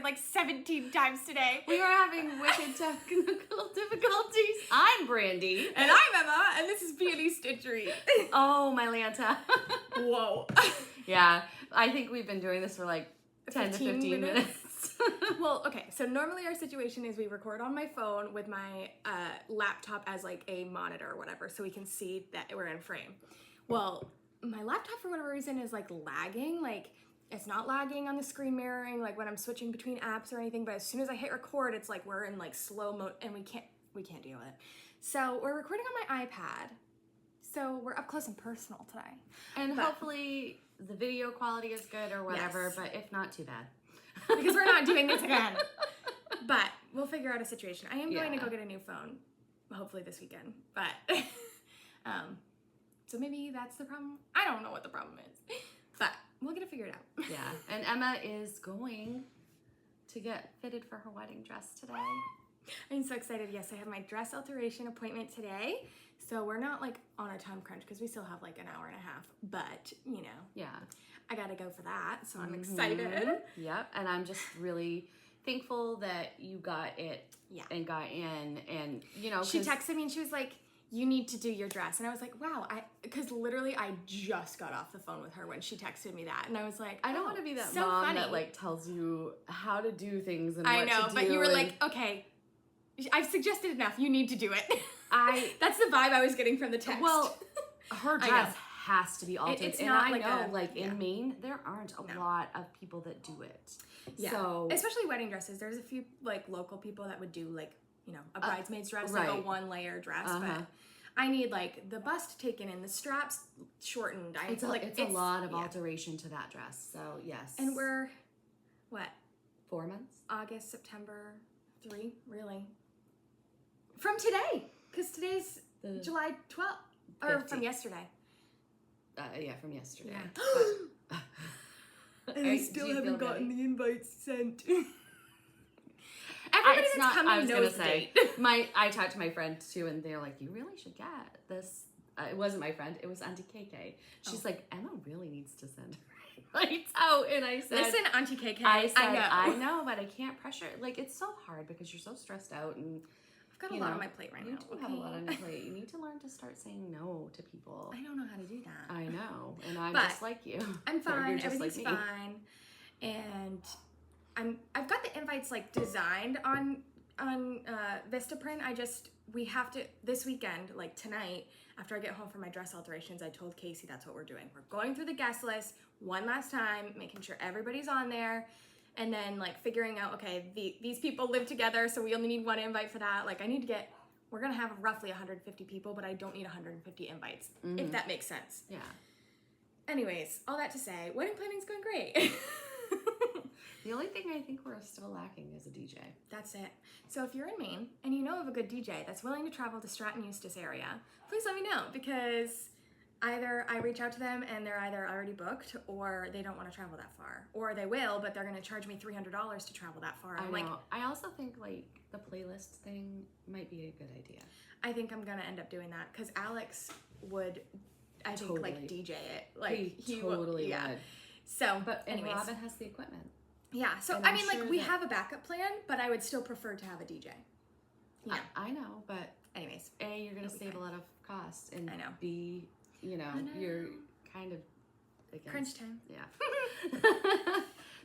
recorded like 17 times today. We are having wicked technical difficulties. I'm Brandy. And I'm Emma, and this is Peony Stitchery. Oh, my Lanta. Whoa. Yeah, I think we've been doing this for like 10 to 15 minutes. Well, okay, so normally our situation is we record on my phone with my laptop as like a monitor or whatever, so we can see that we're in frame. Well, my laptop for whatever reason is like lagging, like it's not lagging on the screen mirroring like when I'm switching between apps or anything, but as soon as I hit record, it's like we're in like slow mode and we can't deal with it. So we're recording on my iPad. So we're up close and personal today. And hopefully the video quality is good or whatever, yes. But if not, too bad. Because we're not doing this again. But we'll figure out a situation. I am going to go get a new phone, hopefully this weekend. But, so maybe that's the problem. I don't know what the problem is. But we'll get it figured out. Yeah, and Emma is going to get fitted for her wedding dress today. I'm so excited. Yes, I have my dress alteration appointment today. So we're not like on a time crunch because we still have like an hour and a half. But, you know. Yeah. I gotta go for that, so I'm excited. Yep, and I'm just really thankful that you got it and got in, and you know. She texted me and she was like, "You need to do your dress," and I was like, "Wow," because literally I just got off the phone with her when she texted me that, and I was like, I don't want to be that mom that like tells you how to do things and what to do. But you were like, okay, I've suggested enough. You need to do it. That's the vibe I was getting from the text. Well, her dress has to be altered. It's and not I like know, in Maine, there aren't a lot of people that do it. Yeah. So, especially wedding dresses. There's a few like local people that would do like, you know, a bridesmaid's dress, like a one-layer dress. But I need like the bust taken and the straps shortened. It's a lot of alteration to that dress. So yes. And we're, what? 4 months? August, September, 3, really. From today, because today's July 12th, or 15th. From yesterday. From yesterday. Yeah. And I still haven't gotten the invites sent. Everybody that's coming knows the date. I talked to my friend too, and they're like, "You really should get this." It wasn't my friend; it was Auntie KK. She's like, "Emma really needs to send her invites out," and I said, "Listen, Auntie KK, I said, I know, but I can't pressure. Like, it's so hard because you're so stressed out and." I've got a lot on my plate right now. You do have a lot on your plate. You need to learn to start saying no to people. I don't know how to do that. I know, and I'm just like you. I'm fine. Everything's fine, and I've got the invites like designed on Vistaprint. We have to this weekend, like tonight, after I get home from my dress alterations. I told Casey that's what we're doing. We're going through the guest list one last time, making sure everybody's on there. And then like figuring out, okay, these people live together, so we only need one invite for that. Like we're gonna have roughly 150 people, but I don't need 150 invites, if that makes sense. Yeah. Anyways, all that to say, wedding planning's going great. The only thing I think we're still lacking is a DJ. That's it. So if you're in Maine and you know of a good DJ that's willing to travel to Stratton Eustace area, please let me know, because either I reach out to them and they're either already booked or they don't want to travel that far. Or they will, but they're going to charge me $300 to travel that far. I know. I also think like the playlist thing might be a good idea. I think I'm going to end up doing that because Alex would, I think, like DJ it. Like he totally would. So, but anyways. Robin has the equipment. Yeah. So, I mean, like we have a backup plan, but I would still prefer to have a DJ. Yeah. I know, but anyways. A, you're going to save a lot of costs. And I know. B, you know, you're kind of crunch time. Yeah.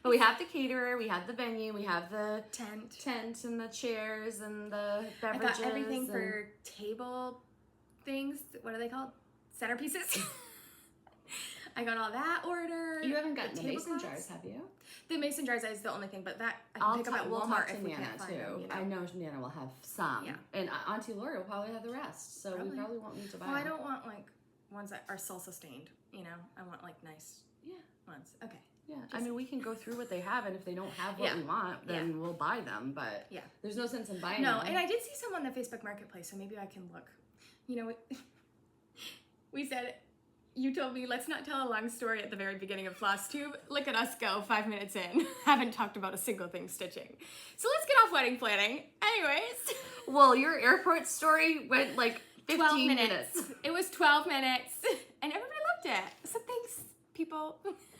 But we have the caterer, we have the venue, we have the tent and the chairs and the beverages. I got everything for table things. What are they called? Centerpieces. I got all that ordered. You haven't gotten the mason jars, have you? The mason jars is the only thing, but that I can pick up at Walmart if we can't find them. You know? I know Nana will have some. Yeah. And Auntie Laura will probably have the rest. So we probably won't need to buy them. I don't want like ones that are salsa stained, you know? I want like nice ones. Okay. Yeah. I mean, we can go through what they have, and if they don't have what we want, then we'll buy them. But there's no sense in buying them. No, and I did see some on the Facebook Marketplace, so maybe I can look. You know, we said, you told me, let's not tell a long story at the very beginning of Flosstube. Look at us go, 5 minutes in. Haven't talked about a single thing stitching. So let's get off wedding planning. Anyways. Well, your airport story went like 15 minutes. It was 12 minutes, and everybody loved it. So thanks, people.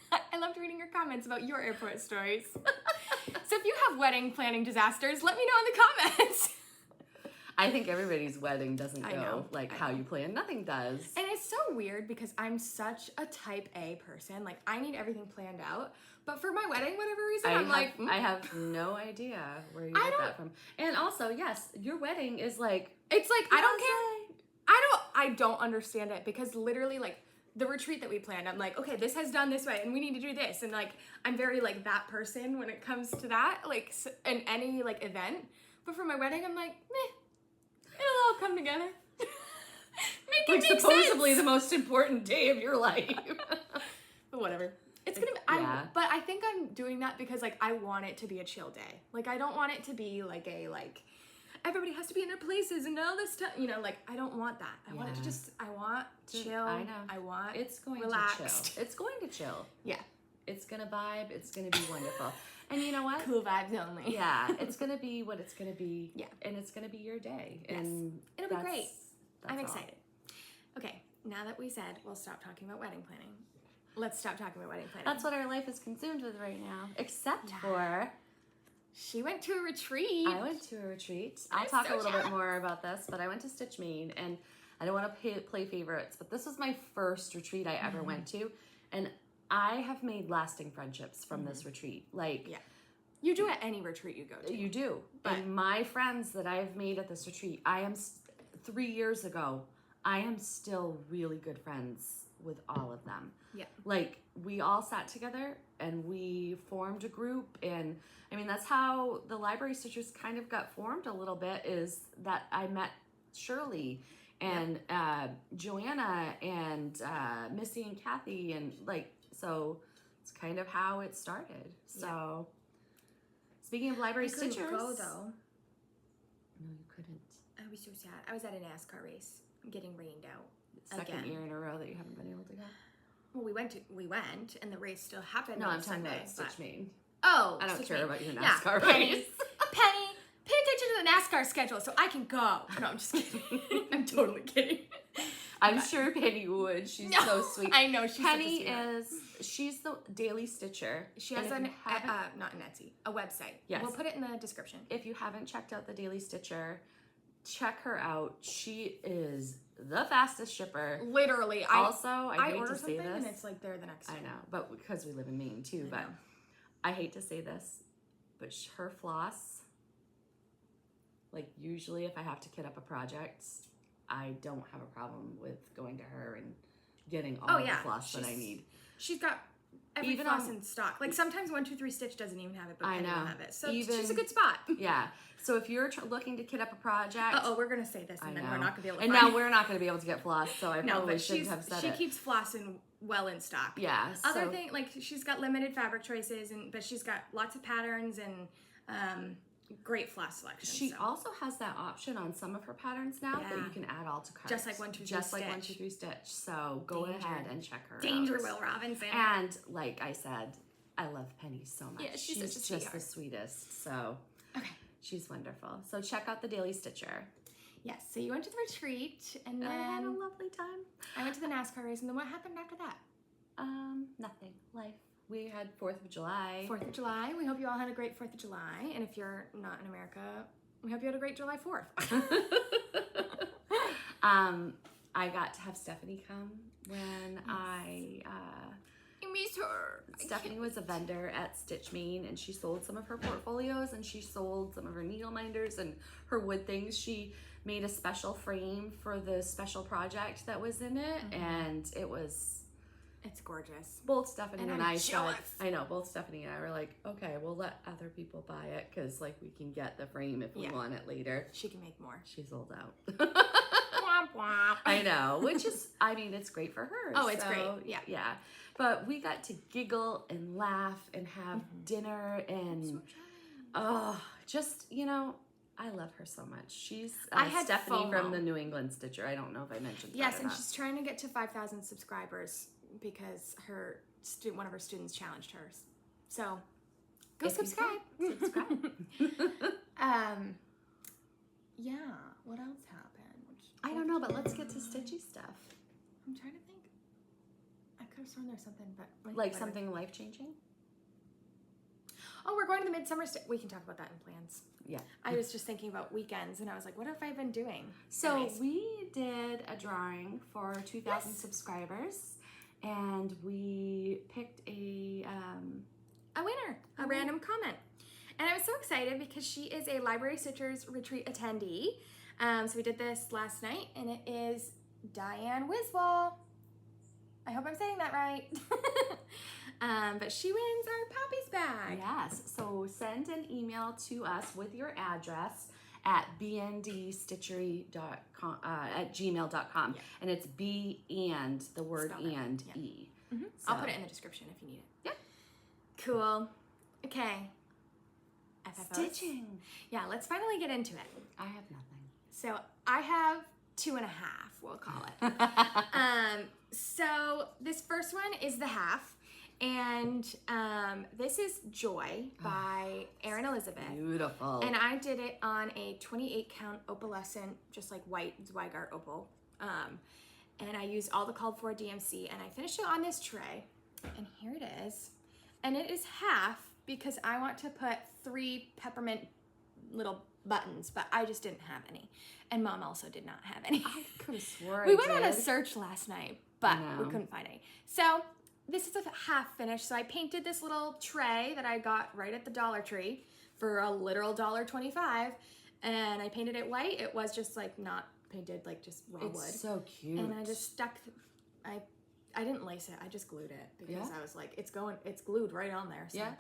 I loved reading your comments about your airport stories. So if you have have wedding planning disasters, let me know in the comments. I think everybody's wedding doesn't I go know, like I how know. you plan. Nothing does. And it's so weird because I'm such a type A person. Like, I need everything planned out. But for my wedding, whatever reason, I'm like... I have no idea where you get that from. And also, yes, your wedding is like... It's like, I don't care. I don't understand it because literally, like, the retreat that we planned, I'm like, okay, this has done this way and we need to do this. And, like, I'm very, like, that person when it comes to that, like, in any, like, event. But for my wedding, I'm like, meh. It'll all come together. Make supposedly sense. the most important day of your life. But whatever. It's gonna be, but I think I'm doing that because, like, I want it to be a chill day. Like, I don't want it to be, like, everybody has to be in their places and all this stuff. You know, like, I don't want that. I want it to just, I want chill. I know. I want it's going relaxed. to chill. It's going to chill. Yeah. It's gonna vibe. It's gonna be wonderful. And you know what? Cool vibes only. Yeah, it's gonna be what it's gonna be. Yeah. And it's gonna be your day. Yes. And It'll be great. I'm all. excited. Okay, now that we said we'll stop talking about wedding planning, let's stop talking about wedding planning. That's what our life is consumed with right now. Except for... She went to a retreat. I went to a retreat. I'll talk a little bit more about this, but I went to Stitch, Maine, and I don't want to play favorites, but this was my first retreat I ever went to, and I have made lasting friendships from this retreat. Like, you do at any retreat you go to. You do. But and my friends that I have made at this retreat, 3 years ago, I am still really good friends with all of them. Yeah. Like, we all sat together and we formed a group, and I mean, that's how the Library Stitchers kind of got formed a little bit, is that I met Shirley and Joanna and Missy and Kathy, and like, so it's kind of how it started. So speaking of Library Stitchers, go though. No, you couldn't. I was so sad. I was at a NASCAR race, getting rained out. Second year in a row that you haven't been able to go. Well, we went, and the race still happened. No, on I'm talking Sunday, about Stitch Maine. Oh, I don't Stitch care Maine. about your NASCAR Penny, race. Penny, pay attention to the NASCAR schedule so I can go. No, I'm just kidding. I'm totally kidding. I'm sure Penny would. She's so sweet. I know she's Penny she's the Daily Stitcher. She has not an Etsy, a website. Yes. We'll put it in the description. If you haven't checked out the Daily Stitcher, check her out. She is the fastest shipper. Literally. I hate order to say something this. and it's like there the next day. I know, but because we live in Maine too, but I hate to say this, but her floss, like usually if I have to kit up a project, I don't have a problem with going to her and getting all the floss that I need. She's got every floss in stock. Like sometimes 1-2-3 Stitch doesn't even have it, but Penny will have it. So she's a good spot. Yeah. So if you're looking to kit up a project, we're gonna say this, and then we're not gonna be able to. And now we're not gonna be able to get floss, so I probably shouldn't have said it. She keeps floss well in stock. Yeah. Other thing, like she's got limited fabric choices, but she's got lots of patterns and great floss selection. She also has that option on some of her patterns now that you can add all to carts. Just like 1-2-3 Stitch. So go ahead and check her Danger out. Will Robinson. And like I said, I love Penny so much. Yeah, she's just the sweetest. So she's wonderful. So check out the Daily Stitcher. Yes, so you went to the retreat, and then I had a lovely time. I went to the NASCAR race, and then what happened after that? Nothing. Life. We had 4th of July. 4th of July. We hope you all had a great 4th of July. And if you're not in America, we hope you had a great July 4th. I got to have Stephanie come when I miss her. Stephanie was a vendor at Stitch Maine, and she sold some of her portfolios, and she sold some of her needle minders and her wood things. She made a special frame for the special project that was in it, and it's gorgeous. Both Stephanie and I jealous. I know, both Stephanie and I were like, okay, we'll let other people buy it because like we can get the frame if we want it later. She can make more. She sold out. Womp womp. I know, which is, I mean, it's great for her. Oh, it's great. Yeah. Yeah. But we got to giggle and laugh and have dinner and, just, you know, I love her so much. She's Stephanie FOMO. From the New England Stitcher. I don't know if I mentioned that. Yes, and she's trying to get to 5,000 subscribers because one of her students challenged her. So go subscribe. Subscribe. Yeah. What else happened? I don't know, but let's get to Stitchy stuff. I'm trying to think. I could have sworn there's something, but like something life changing. Oh, we're going to the midsummer. We can talk about that in plans. Yeah. I was just thinking about weekends, and I was like, what have I been doing? So Anyways. we did a drawing for 2,000 subscribers, and we picked a winner, a random comment. And I was so excited because she is a Library Stitchers retreat attendee. So we did this last night, and it is Diane Wiswall. I hope I'm saying that right. But she wins our Poppy's bag. Yes. So send an email to us with your address at bndstitchery.com at gmail.com. Yeah. And it's B and the word Spell that. and Yeah. E. Mm-hmm. So. I'll put it in the description if you need it. Yeah. Cool. Okay. FFOs. Stitching. Yeah, let's finally get into it. I have nothing. So I have 2.5, we'll call it. So this first one is the half, and this is Joy by Erin Elizabeth. Beautiful. And I did it on a 28 count opalescent, just like white Zweigart opal. And I used all the called for DMC, and I finished it on this tray, and here it is. And it is half because I want to put 3 peppermint little buttons, but I just didn't have any. And Mom also did not have any. I could have swore We I went on a did. search last night, but we couldn't find any. So this is a half finish. So I painted this little tray that I got right at the Dollar Tree for a literal $1.25, and I painted it white. It was just like not painted, like just raw wood. It's so cute. And I just stuck. I didn't lace it. I just glued it because I was like, it's glued right on there. So. Yeah.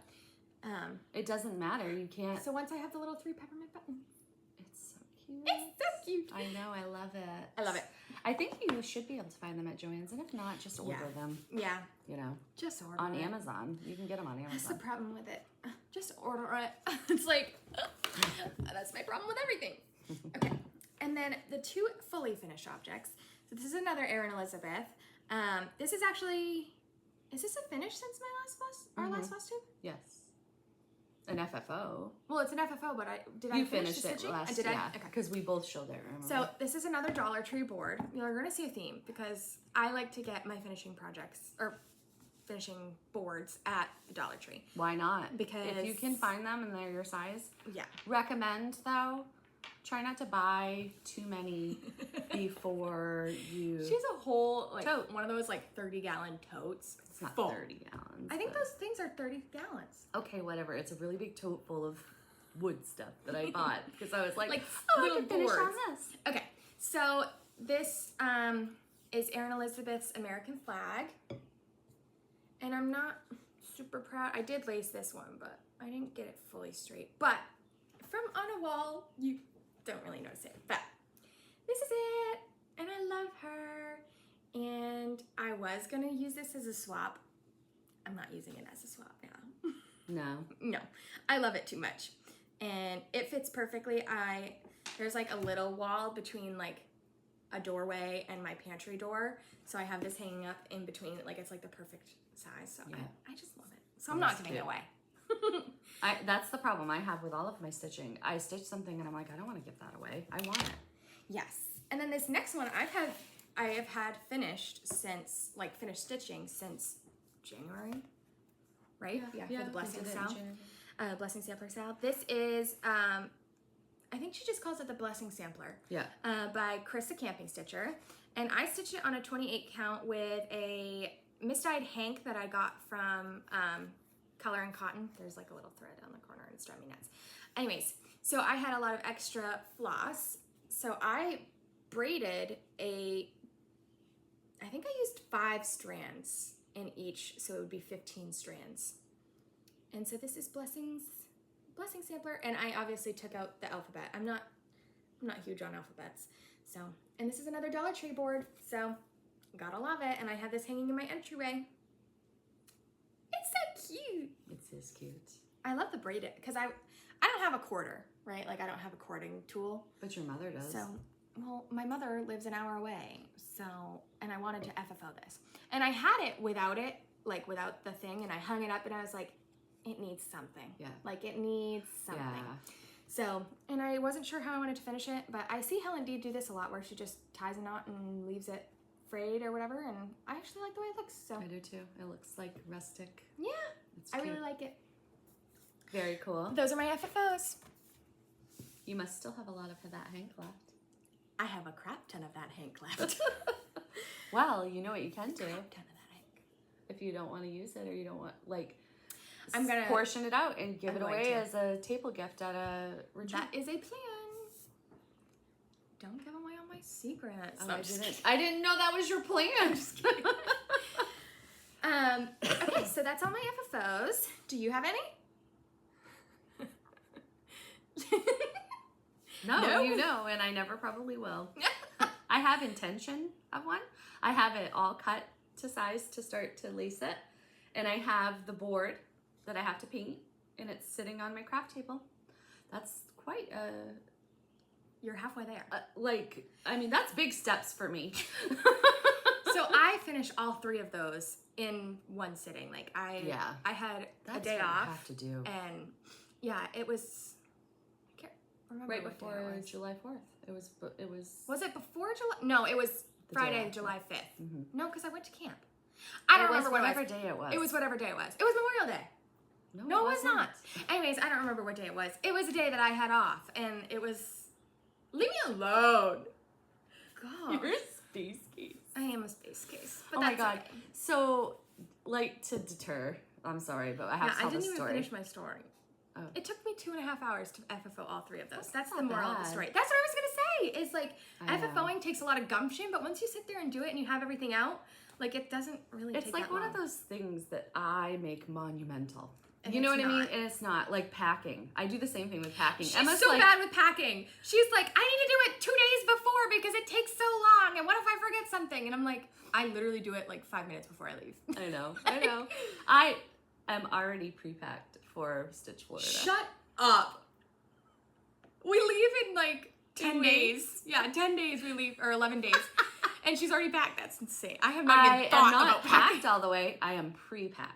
It doesn't matter. You can't. So once I have the little 3 peppermint buttons. It's so cute. It's so cute. I know. I love it. I love it. I think you should be able to find them at Joann's, and if not, just order them. Yeah. You know, Just order on it. Amazon. You can get them on Amazon. That's the problem with it. Just order it. It's like, that's my problem with everything. Okay. And then the 2 fully finished objects. So this is another Erin Elizabeth. This is actually, is this a finish since my last last Flosstube? Yes. An FFO. Well, it's an FFO, but did I You finish finished the it stitching? last, Did I? yeah, Okay. because we both showed it. Remember? So this is another Dollar Tree board. You're going to see a theme because I like to get my finishing projects or finishing boards at the Dollar Tree. Why not? Because if you can find them and they're your size. Yeah. Recommend though, try not to buy too many before you. She has a whole tote. One of those 30-gallon totes. It's not full. 30 gallons. I think but- those things are 30 gallons. Okay, whatever. It's a really big tote full of wood stuff that I bought because I was like, Like oh, I little can finish on boards. this. Okay, so this is Erin Elizabeth's American flag, and I'm not super proud. I did lace this one, but I didn't get it fully straight. But from on a wall, you don't really notice it. But this is it, and I love her. And I was gonna use this as a swap. I'm not using it as a swap now. No. No, I love it too much. And it fits perfectly. There's a little wall between a doorway and my pantry door. So I have this hanging up in between, it's the perfect size. So Yeah. I just love it. So I'm not giving it away. That's the problem I have with all of my stitching. I stitch something and I'm like, I don't want to give that away. I want it. Yes. And then this next one I have had finished since, finished stitching since January, right? Yeah, for the Blessing Sal. Blessing Sampler Sal. This is, I think she just calls it the Blessing Sampler. Yeah. By Chris the Camping Stitcher. And I stitched it on a 28 count with a misdyed hank that I got from Color and Cotton. There's a little thread on the corner and it's driving me nuts. Anyways, so I had a lot of extra floss. So I braided I think I used 5 strands in each, so it would be 15 strands. And so this is Blessing Sampler, and I obviously took out the alphabet. I'm not huge on alphabets. So, and this is another Dollar Tree board, so gotta love it. And I had this hanging in my entryway. It's so cute. It's cute. I love the braided because I don't have a quarter, right? I don't have a cording tool. But your mother does. So, well, my mother lives an hour away, so, and I wanted to FFO this. And I had it without without the thing, and I hung it up, and I was like, it needs something. Yeah. It needs something. Yeah. So, and I wasn't sure how I wanted to finish it, but I see Helen D do this a lot, where she just ties a knot and leaves it frayed or whatever, and I actually like the way it looks, so. I do too. It looks rustic. Yeah, It's I cute. really like it. Very cool. Those are my FFOs. You must still have a lot of that hank left. I have a crap ton of that hank left. Well, you know what you can do. Crap ton of that hank. If you don't want to use it or you don't want, like, I'm gonna portion it out and give I'm it going away to. as a table gift at a retreat. That is a plan. Don't give away all my secrets. Oh, No, I I'm just didn't. kidding. I didn't know that was your plan. Just kidding. Okay, so that's all my FFOs. Do you have any? No, you know, and I never probably will. I have intention of one. I have it all cut to size to start to lace it. And I have the board that I have to paint, and it's sitting on my craft table. That's quite You're halfway there. that's big steps for me. So I finished all 3 of those in one sitting. Like I had That's a day what off. you have to do. And yeah, it was. I can't remember Right what day before it was. July 4th. It was. Was it before July? No, it was The day Friday, after. July 5th. Mhm. No, because I went to camp. I don't remember whatever what it was. day it was. It was whatever day it was. It was Memorial Day. No, it was not. Anyways, I don't remember what day it was. It was a day that I had off, and it was. Leave me alone. God. You're a space case. I am a space case. But Oh my that's god. okay. So, like, to deter, I'm sorry, but I have to tell I didn't the even story. finish my story. Oh. It took me 2.5 hours to FFO all 3 of those. That's the not moral of the bad. story. That's what I was gonna say. Is like I know. FFOing takes a lot of gumption, but once you sit there and do it and you have everything out, like it doesn't really. It's take like that one long. of those things that I make monumental. And you know what it's I mean? not. And it's not like packing. I do the same thing with packing. She's Emma's so like, bad with packing. She's like, I need to do it 2 days before because it takes so long. And what if I forget something? And I'm like, I literally do it like 5 minutes before I leave. I know. I am already pre-packed for Stitch, Florida. Shut up. We leave in like 10 2 days. weeks. Yeah, 10 days we leave, or 11 days. And she's already packed. That's insane. I have not I even thought am not about packing. packed all the way. I am pre-packed.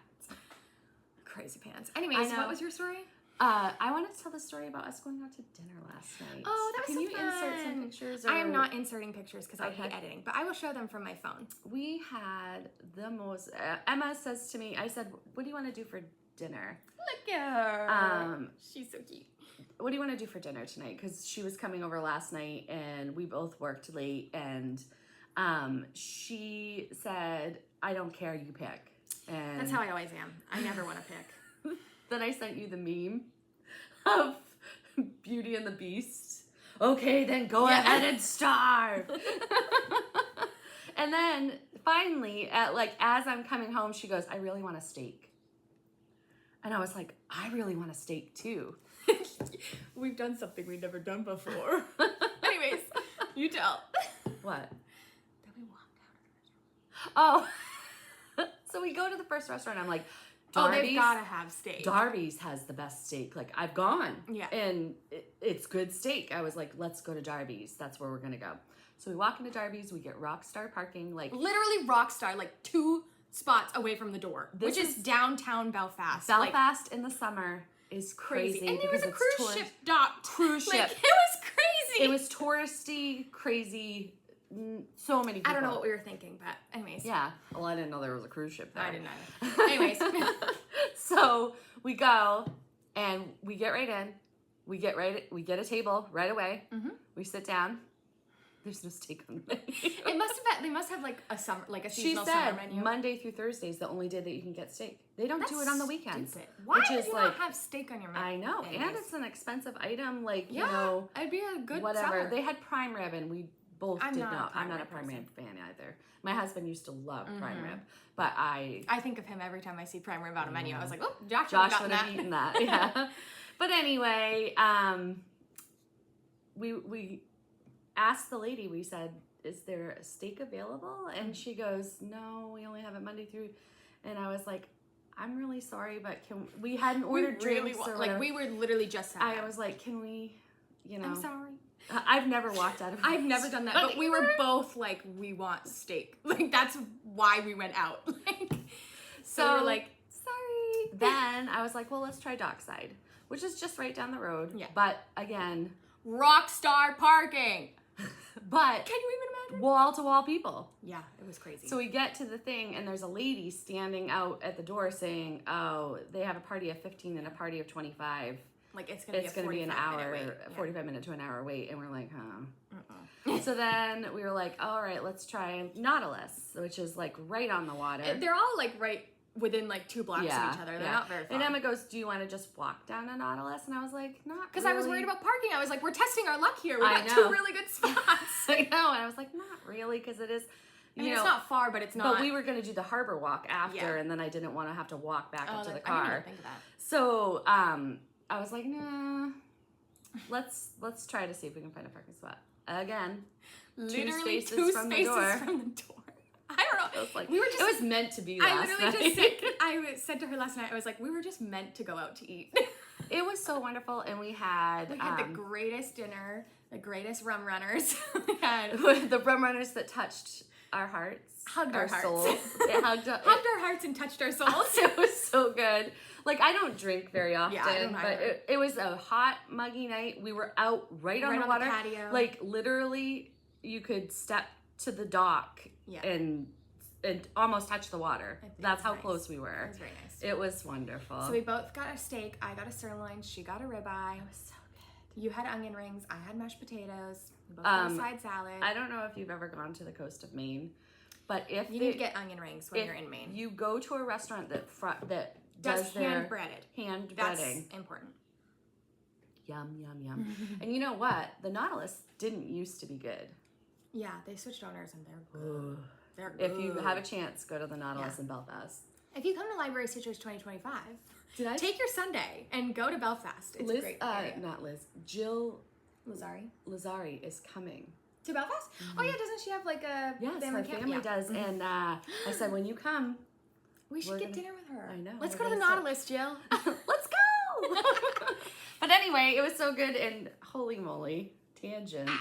Crazy pants. Anyways, know. what was your story? I wanted to tell the story about us going out to dinner last night. Oh, that was Can so you insert some fun. pictures? I am or- not inserting pictures because I hate Okay. editing, but I will show them from my phone. We had the most. Emma says to me, I said, "What do you want to do for dinner? Look at her. She's so cute. What do you want to do for dinner tonight?" Because she was coming over last night, and we both worked late, and she said, "I don't care, you pick." And That's how I always am. I never want to pick. then I sent you the meme of Beauty and the Beast. Okay, then go ahead and starve. And then finally, as I'm coming home, she goes, "I really want a steak." And I was like, "I really want a steak too." We've done something we've never done before. Anyways, you tell. What? Then we walked out. Oh. So we go to the first restaurant. I'm like, Oh, they've Darby's. gotta have steak. Darby's has the best steak. Like, I've gone. Yeah. And it's good steak. I was like, let's go to Darby's. That's where we're going to go. So we walk into Darby's. We get Rockstar parking. Like, Literally Rockstar, like 2 spots away from the door, This which is is- downtown Belfast. Belfast in the summer is crazy. Crazy. And there was because a it's cruise tourist- ship docked. Cruise Like, ship. it was crazy. It was touristy, crazy. So many people. I don't know what we were thinking, but anyways. Yeah. Well, I didn't know there was a cruise ship there. I didn't either. Anyways. So we go and we get right in. We get a table right away. Mhm. We sit down. There's no steak on the menu. They must have like a summer, like a She seasonal said summer menu. Monday through Thursday is the only day that you can get steak. They don't do it on the weekends. Stupid. Why which would is you like, not have steak on your menu? I know, Anyways. and it's an expensive item. Like, Yeah, you know, it'd be a good whatever. summer. They had prime rib, and we both I'm did not a not. prime I'm not a rib prime person. rib fan either. My husband used to love prime Mhm. rib, but I I think of him every time I see prime rib on a menu. I was like, oh, Josh Josh would would have eaten that. Yeah. But anyway, we asked the lady. We said, "Is there a steak available?" And she goes, "No, we only have it Monday through." And I was like, "I'm really sorry, but we hadn't ordered drinks or like whatever." we were literally just saying. I was like, "Can we, you know?" I'm sorry. I've never walked out of. I've never done that, but we were both like, we want steak. Like that's why we went out. Like, so we were like, sorry. Then I was like, "Well, let's try Dockside," which is just right down the road. Yeah. But again, Rockstar parking. but Can you even imagine? wall-to-wall people. Yeah, it was crazy. So we get to the thing, and there's a lady standing out at the door saying, oh, they have a party of 15 and a party of 25. Like, it's going to be an hour, wait. 45 minute to an hour wait. And we're like, So then we were like, all right, let's try Nautilus, which is like right on the water. They're all like right within like 2 blocks of each other. They're not very far. And Emma goes, do you want to just walk down to Nautilus? And I was like, not Because really. I was worried about parking. I was like, we're testing our luck here. We got know. 2 really good spots. I know. And I was like, not really, because it is, I mean, it's not far, but it's not. But we were going to do the harbor walk after, and then I didn't want to have to walk back up to the car. I didn't even think of that. So I was like, nah, let's try to see if we can find a parking spot. Again, Literally 2 spaces from the door. I don't know. It was like, we were just, it was meant to be last night. I said to her last night, I was like, we were just meant to go out to eat. It was so wonderful, and we had the greatest dinner, the greatest rum runners. We had the rum runners that touched our hearts, hugged our hearts. souls. It hugged our hearts and touched our souls. It was so good. Like, I don't drink very often, but it was a hot, muggy night. We were out right on the water. The patio. Like, literally, you could step to the dock and almost touch the water. That's how close we were. It was very nice. It was wonderful. So we both got a steak. I got a sirloin. She got a ribeye. It was so good. You had onion rings. I had mashed potatoes. We both got a side salad. I don't know if you've ever gone to the coast of Maine, but if you need to get onion rings when you're in Maine. You go to a restaurant that does hand breaded. That's important. Yum, yum, yum. And you know what? The Nautilus didn't used to be good. Yeah, they switched owners and they're good. They're good. If you have a chance, go to the Nautilus in Belfast. If you come to Library Citrus 2025, take your Sunday and go to Belfast. It's Liz, great area. not Liz. Jill Lazari is coming. To Belfast? Oh yeah, doesn't she have like a family camp? Family does. And I said, when you come, we should get dinner with her. I know. Let's go to the Nautilus, Jill. Let's go. But anyway, it was so good, and holy moly, tangents.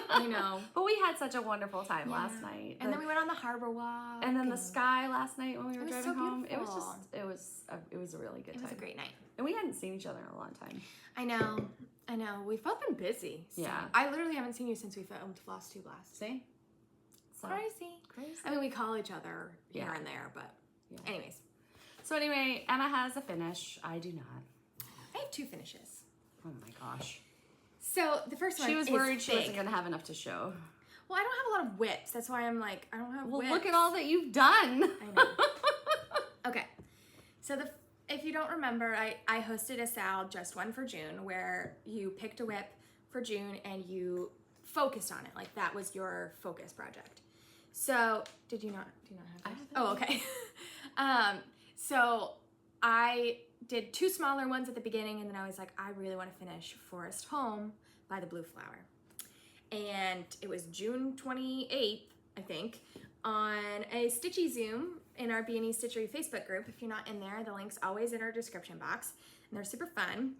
I know. But we had such a wonderful time last night. And then we went on the harbor walk. And then the sky last night when we were driving home. It was a really good time. It was a great night. And we hadn't seen each other in a long time. I know. We've both been busy. So. Yeah. I literally haven't seen you since we filmed Flosstube last. See? So, crazy. I mean, we call each other here and there, but anyways. So anyway, Emma has a finish. I do not. I have 2 finishes. Oh my gosh. So the first one she was worried she wasn't going to have enough to show. Well, I don't have a lot of whips. That's why I'm like, I don't have whips. Well, look at all that you've done. I know. Okay. So if you don't remember, I hosted a SAL, Just One for June, where you picked a whip for June and you focused on it. Like, that was your focus project. So, do you not have this? Oh, okay. So I did 2 smaller ones at the beginning, and then I was like, I really want to finish Forest Home by the Blue Flower. And it was June 28th, I think, on a Stitchy Zoom in our B&E Stitchery Facebook group. If you're not in there, the link's always in our description box, and they're super fun.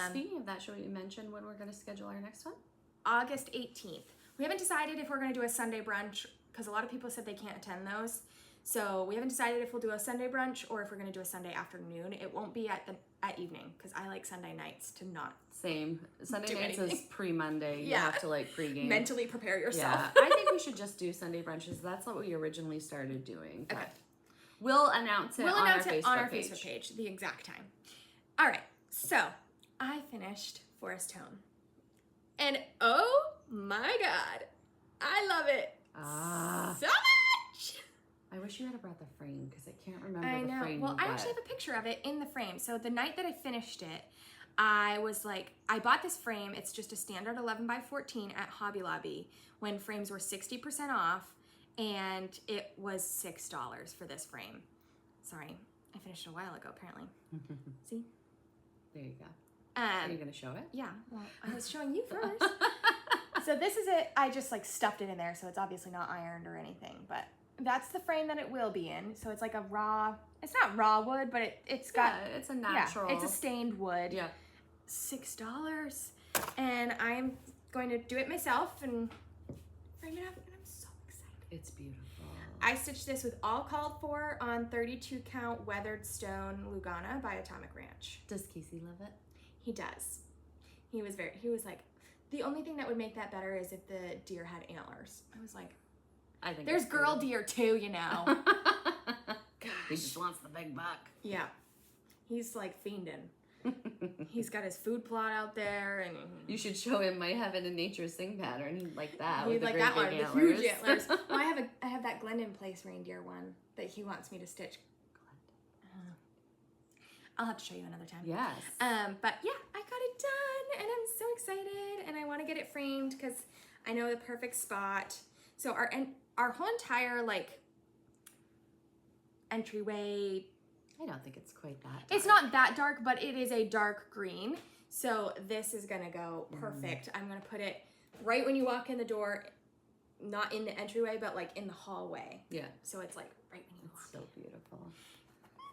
Speaking of that, should we mention when we're going to schedule our next one? August 18th. We haven't decided if we're going to do a Sunday brunch, because a lot of people said they can't attend those. So we haven't decided if we'll do a Sunday brunch or if we're going to do a Sunday afternoon. It won't be at evening, because I like Sunday nights to not Same. Sunday nights is pre-Monday. You have to like pre-game. Mentally prepare yourself. Yeah. I think we should just do Sunday brunches. That's what we originally started doing. Okay. We'll announce it on our Facebook page, the exact time. All right. So I finished Forest Home. And oh my God, I love it so much. I wish you had brought the frame, because I can't remember the frame. Well, I actually have a picture of it in the frame. So the night that I finished it, I was like, I bought this frame. It's just a standard 11x14 at Hobby Lobby when frames were 60% off, and it was $6 for this frame. Sorry, I finished it a while ago, apparently. See? There you go. Are you going to show it? Yeah, well, I was showing you first. So this is it. I just like stuffed it in there, so it's obviously not ironed or anything, but that's the frame that it will be in. So it's like a raw, it's not raw wood, but it's got, it's a natural. It's a stained wood. Yeah. $6. And I'm going to do it myself and frame it up, and I'm so excited. It's beautiful. I stitched this with all called for on 32 count weathered stone Lugana by Atomic Ranch. Does Casey love it? He does. He was like, the only thing that would make that better is if the deer had antlers. I was like, I think there's girl deer too, you know. He just wants the big buck. Yeah. He's like fiending. He's got his food plot out there, and you should show him my Heaven and Nature sing pattern. He'd like that. He'd with like the that great one, big the huge antlers. antlers. Well, I have that Glendon Place reindeer one that he wants me to stitch. I'll have to show you another time. Yes. But yeah, I got it done, and I'm so excited, and I want to get it framed because I know the perfect spot. So our whole entire like entryway. I don't think it's quite that dark. It's not that dark, but it is a dark green. So this is gonna go perfect. I'm gonna put it right when you walk in the door, not in the entryway, but like in the hallway. Yeah. So it's like right when you walk. It's so beautiful.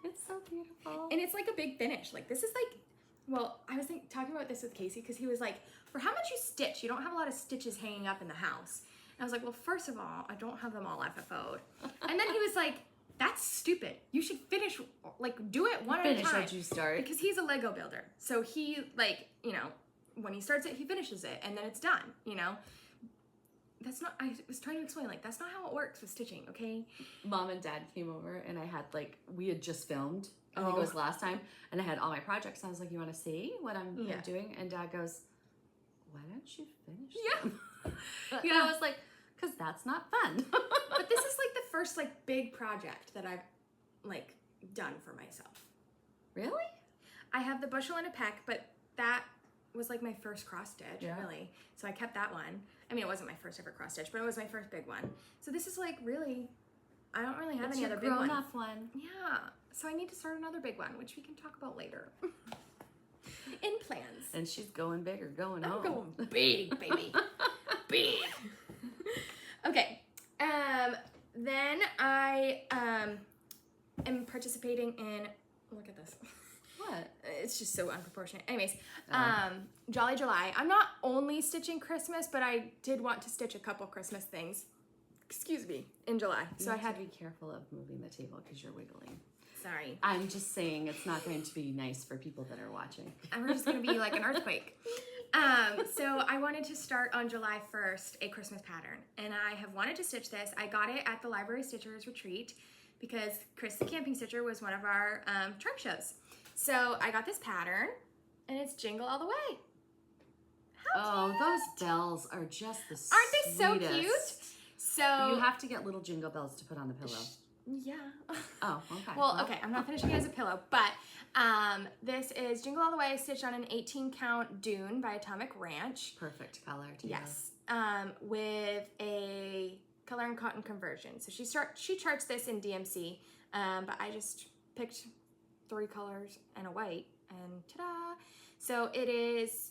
It's so beautiful. And it's like a big finish. Like this is like, well, I was talking about this with Casey because he was like, for how much you stitch, you don't have a lot of stitches hanging up in the house. And I was like, well, first of all, I don't have them all FFO'd. And then he was like, that's stupid. You should finish, like, do it one at a time. Finish what you start. Because he's a Lego builder. So he, like, you know, when he starts it, he finishes it, and then it's done, you know? That's not, I was trying to explain, like, that's not how it works with stitching, okay? Mom and Dad came over, and I had, like, we had just filmed, I think it was last time, and I had all my projects, and I was like, you want to see what I'm doing? And Dad goes, why don't you finish them? And I was like, because that's not fun. But this is like the first like big project that I've like done for myself. Really? I have the bushel and a peck, but that was like my first cross stitch, really. So I kept that one. I mean, it wasn't my first ever cross stitch, but it was my first big one. So this is like really, I don't really have any other big ones. Grown-up one. Yeah. So I need to start another big one, which we can talk about later. In plans. And she's going big or going I'm home. going big, baby. Big. Okay. Then I am participating in, look at this. What? It's just so unproportionate. Anyways, Jolly July. I'm not only stitching Christmas, but I did want to stitch a couple Christmas things. Excuse me, in July. So I had to be careful of moving the table because you're wiggling. Sorry. I'm just saying it's not going to be nice for people that are watching. And we're just going to be like an earthquake. So I wanted to start on July 1st a Christmas pattern. And I have wanted to stitch this. I got it at the Library Stitchers Retreat because Chris the Camping Stitcher was one of our tribe shows. So I got this pattern, and it's Jingle All the Way. How cute. Those bells are just the sweetest. Aren't they so cute? So you have to get little jingle bells to put on the pillow. Yeah. Oh, okay. Well, okay, I'm not finishing it as a pillow, but this is Jingle All the Way stitched on an 18 count Dune by Atomic Ranch. Perfect color to Yes. With a color and cotton conversion. So she charts this in DMC, but I just picked 3 colors and a white, and ta-da! So it is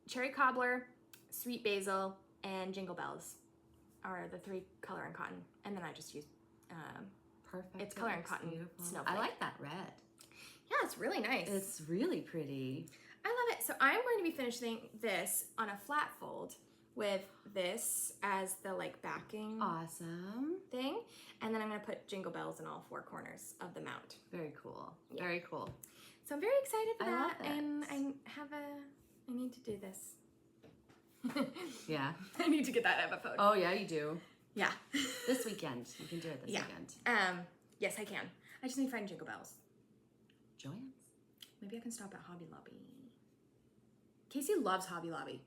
Cherry Cobbler, Sweet Basil, and Jingle Bells are the 3 color and cotton, and then I just use perfect. It's color and cotton snowflake. I like that red. Yeah, it's really nice. It's really pretty. I love it. So I'm going to be finishing this on a flat fold with this as the like backing Awesome. thing, and then I'm going to put Jingle Bells in all 4 corners of the mount. Very cool. Yeah. Very cool. So I'm very excited for I love that, it. and I need to do this. Yeah. I need to get that episode. Oh yeah, you do. Yeah. This weekend. You can do it this weekend. Yes, I can. I just need to find Jingle Bells. Joanne's. Maybe I can stop at Hobby Lobby. Casey loves Hobby Lobby.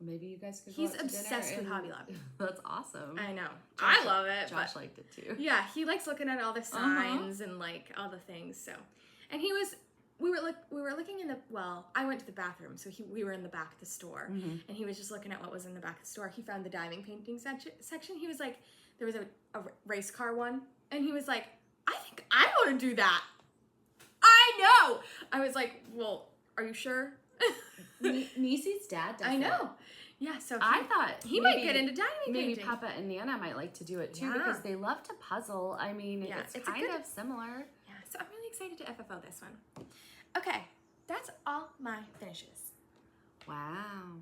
Maybe you guys could go He's out to obsessed dinner with and- Hobby Lobby. That's awesome. I know. Josh- I love it. Josh but liked it too. yeah, he likes looking at all the signs and like all the things. So, and we were looking in the, well, I went to the bathroom, so we were in the back of the store, and he was just looking at what was in the back of the store. He found the diving painting section. He was like, there was a race car one, and he was like, I think I want to do that. I know. I was like, well, are you sure? Nisi's dad does I know. it. Yeah, so I thought he might get into diving maybe painting. Papa and Nana might like to do it too Yeah. because they love to puzzle. I mean, Yeah, it's it's a kind good- of similar. Yeah, so I'm really excited to FFO this one. Okay, that's all my finishes. Wow.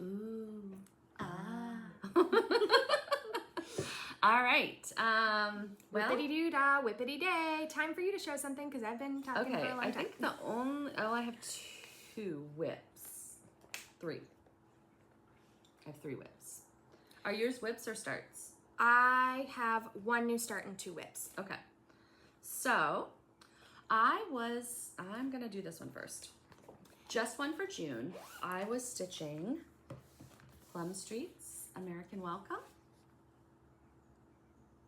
Ooh. All right. Well, Whippity-doo-dah, whippity-day. Time for you to show something because I've been talking okay. for a long I time. think I have 2 whips. 3. I have 3 whips. Are yours whips or starts? I have 1 new start and 2 whips. Okay. So I'm gonna do this one first. Just one for June. I was stitching Plum Street's American Welcome.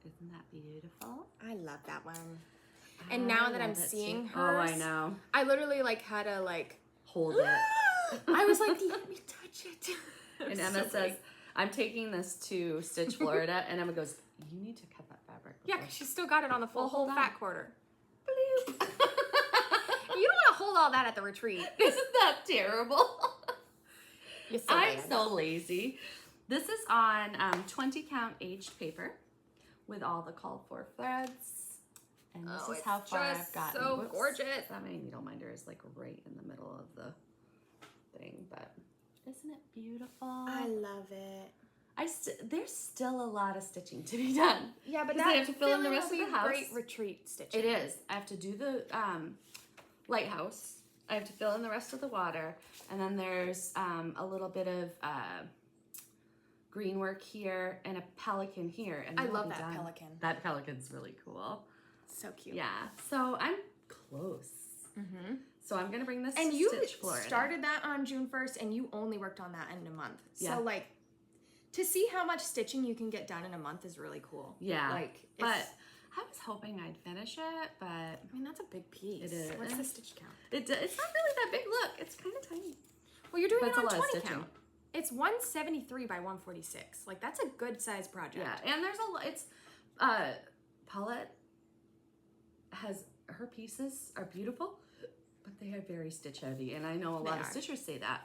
Isn't that beautiful? I love that one. And now that I'm seeing too. hers, Oh, I know. I literally like had to like Hold it. I was like, let me touch it. And Emma says, I'm taking this to Stitch Florida, and Emma goes, you need to cut that fabric. Yeah, because she's still got it on the full Well, hold whole on. fat quarter. You don't want to hold all that at the retreat. Isn't that terrible? You're so I'm bad. so lazy. This is on 20 count aged paper with all the called for threads. And this is it's how far just I've gotten. so Whoops. gorgeous. That my needle minder is like right in the middle of the thing, but isn't it beautiful? I love it. There's still a lot of stitching to be done. Yeah, but 'Cause I have to fill in the rest of the house. Great retreat stitching. It is. I have to do the lighthouse. I have to fill in the rest of the water, and then there's a little bit of green work here and a pelican here. And I it'll love be that done. pelican. That pelican's really cool. So cute. Yeah. So I'm close. Mm-hmm. So I'm gonna bring this And to you Stitch Florida. started that on June 1st, and you only worked on that in a month. Yeah. So like, to see how much stitching you can get done in a month is really cool. Yeah. Like, But it's- I was hoping I'd finish it, but I mean, that's a big piece. It is. What's the stitch count? it's not really that big. Look, it's kind of tiny. Well, you're doing But it it's a on lot of 20 stitching. count. It's 173 by 146. Like, that's a good size project. Yeah, and there's a lot. It's Paulette has her pieces are beautiful, but they are very stitch heavy, and I know a lot of stitchers say that.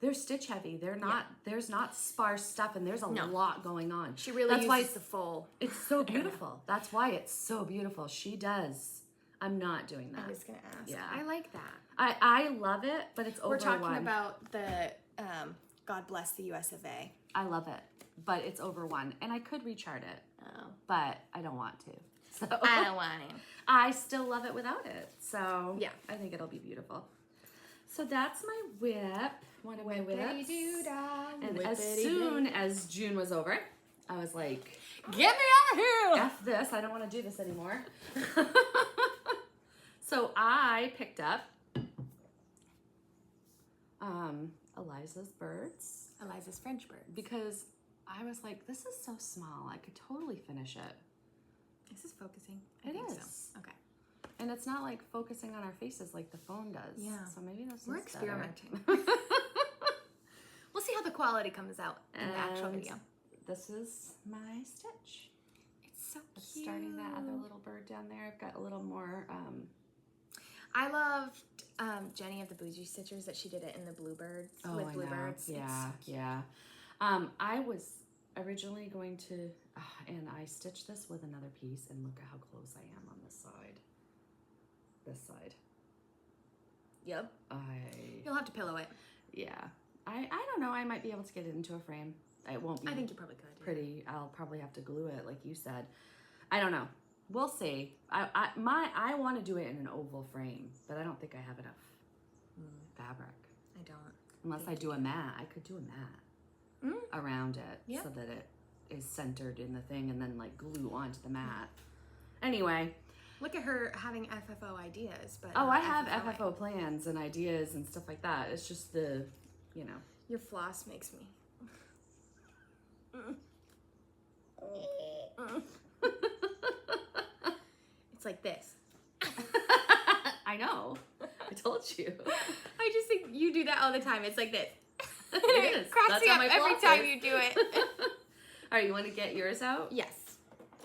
They're stitch heavy. They're not. There's not sparse stuff, and there's a lot going on. She really That's uses why the full. it's so beautiful. That's why it's so beautiful. She does. I'm not doing that. I was gonna ask. Yeah. I like that. I love it, but it's over We're talking one. about the God bless the U.S. of A. I love it, but it's over one, and I could rechart it, Oh. but I don't want to. So I don't want it. I still love it without it. So Yeah. I think it'll be beautiful. So that's my whip. One of my whips. And as soon as June was over, I was like, get me out of here! F this, I don't want to do this anymore. So I picked up Elizas Birds. Eliza's French bird. Because I was like, this is so small. I could totally finish it. Is this focusing? It think is. So. Okay. And it's not like focusing on our faces like the phone does. Yeah. So maybe this We're is experimenting. better. We'll see how the quality comes out in the actual And video. This is my stitch. It's so I'm cute. starting that other little bird down there. I've got a little more. I loved Jenny of the Bougie Stitchers that she did it in the bluebirds with I know. bluebirds. Yeah, yeah. I was originally going to, and I stitched this with another piece, and look at how close I am on this side. This side. Yep. You'll have to pillow it. Yeah. I don't know. I might be able to get it into a frame. It won't be. I think you probably could. Pretty. I'll probably have to glue it, like you said. I don't know. We'll see. I want to do it in an oval frame, but I don't think I have enough fabric. I don't. Unless I do a mat. I could do a mat around it so that it is centered in the thing, and then like glue onto the mat. Anyway. Look at her having FFO ideas, but I have FFO plans and ideas and stuff like that. It's just the, you know. Your floss makes me. It's like this. I know. I told you. I just think you do that all the time. It's like this. It is. Cracks That's me how up my every floss time is. you do it. All right, you want to get yours out? Yes.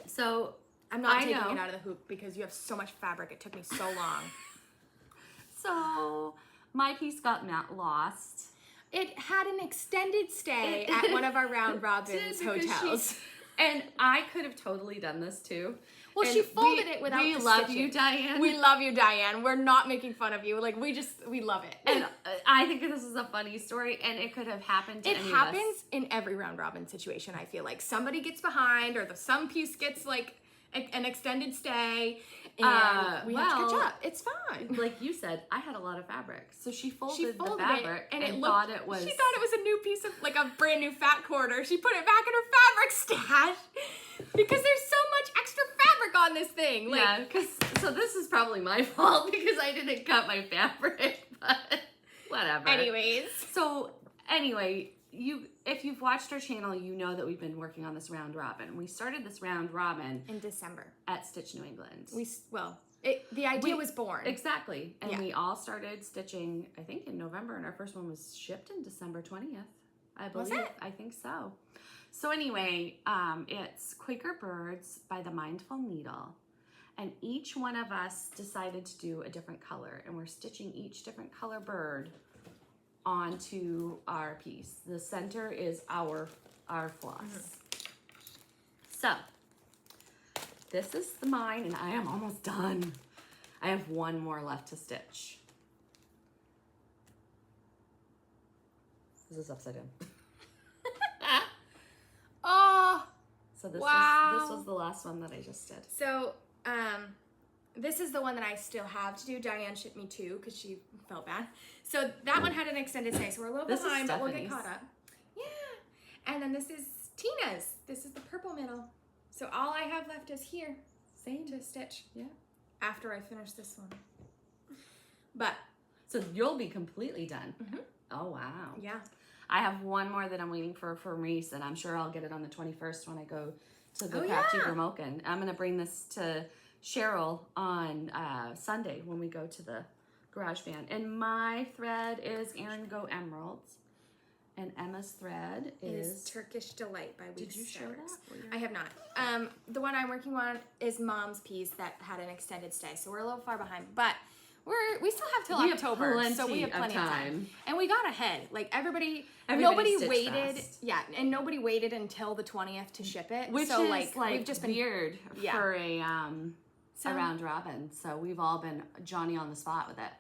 So I'm not I taking know. it out of the hoop because you have so much fabric. It took me so long. So my piece got lost. It had an extended stay at one of our Round Robins hotels. And I could have totally done this too. Well, And she folded it without We the love stitching. you, Diane. We love you, Diane. We're not making fun of you. Like, we love it. and I think this is a funny story, and it could have happened to It any happens of us. in every Round Robin situation, I feel like. Somebody gets behind or some piece gets like an extended stay, And we have to catch up. It's fine. Like you said, I had a lot of fabric. So she folded the it, fabric and She She thought thought it was a new piece of, like a brand new fat quarter. She put it back in her fabric stash because there's so much extra fabric on this thing. Like, yeah, so this is probably my fault because I didn't cut my fabric, but whatever. Anyways. So anyway, if you've watched our channel, you know that we've been working on this round robin. We started this round robin in December at Stitch New England. The idea was born. Exactly. And we all started stitching, I think, in November, and our first one was shipped in December 20th. I believe. Was it? I think so. So anyway, it's Quaker Birds by the Mindful Needle. And each one of us decided to do a different color, and we're stitching each different color bird onto our piece. The center is our floss. So this is mine, and I am almost done. I have one more left to stitch. This is upside down. Oh, so this wow. was the last one that I just did. So this is the one that I still have to do. Diane shipped me two because she felt bad. So that one had an extended stay, so we're a little behind, but we'll get caught up. Yeah. And then this is Tina's. This is the purple middle. So all I have left is here. Same. To stitch. Yeah. After I finish this one. But. So you'll be completely done. Mm-hmm. Oh, wow. Yeah. I have one more that I'm waiting for Maurice, and I'm sure I'll get it on the 21st when I go to the Crafty Vermoken. I'm going to bring this to Cheryl on Sunday when we go to the garage band. And my thread is Erin Go Emeralds. And Emma's thread is Turkish Delight by Weeks. Did you show that? I have not. The one I'm working on is Mom's piece that had an extended stay, so we're a little far behind. But we still have till October, so we have plenty of time. And we got ahead. Like nobody waited. Fast. Yeah, and nobody waited until the 20th to ship it. Which so, is we've just been weird for a round robin. So we've all been Johnny on the spot with it.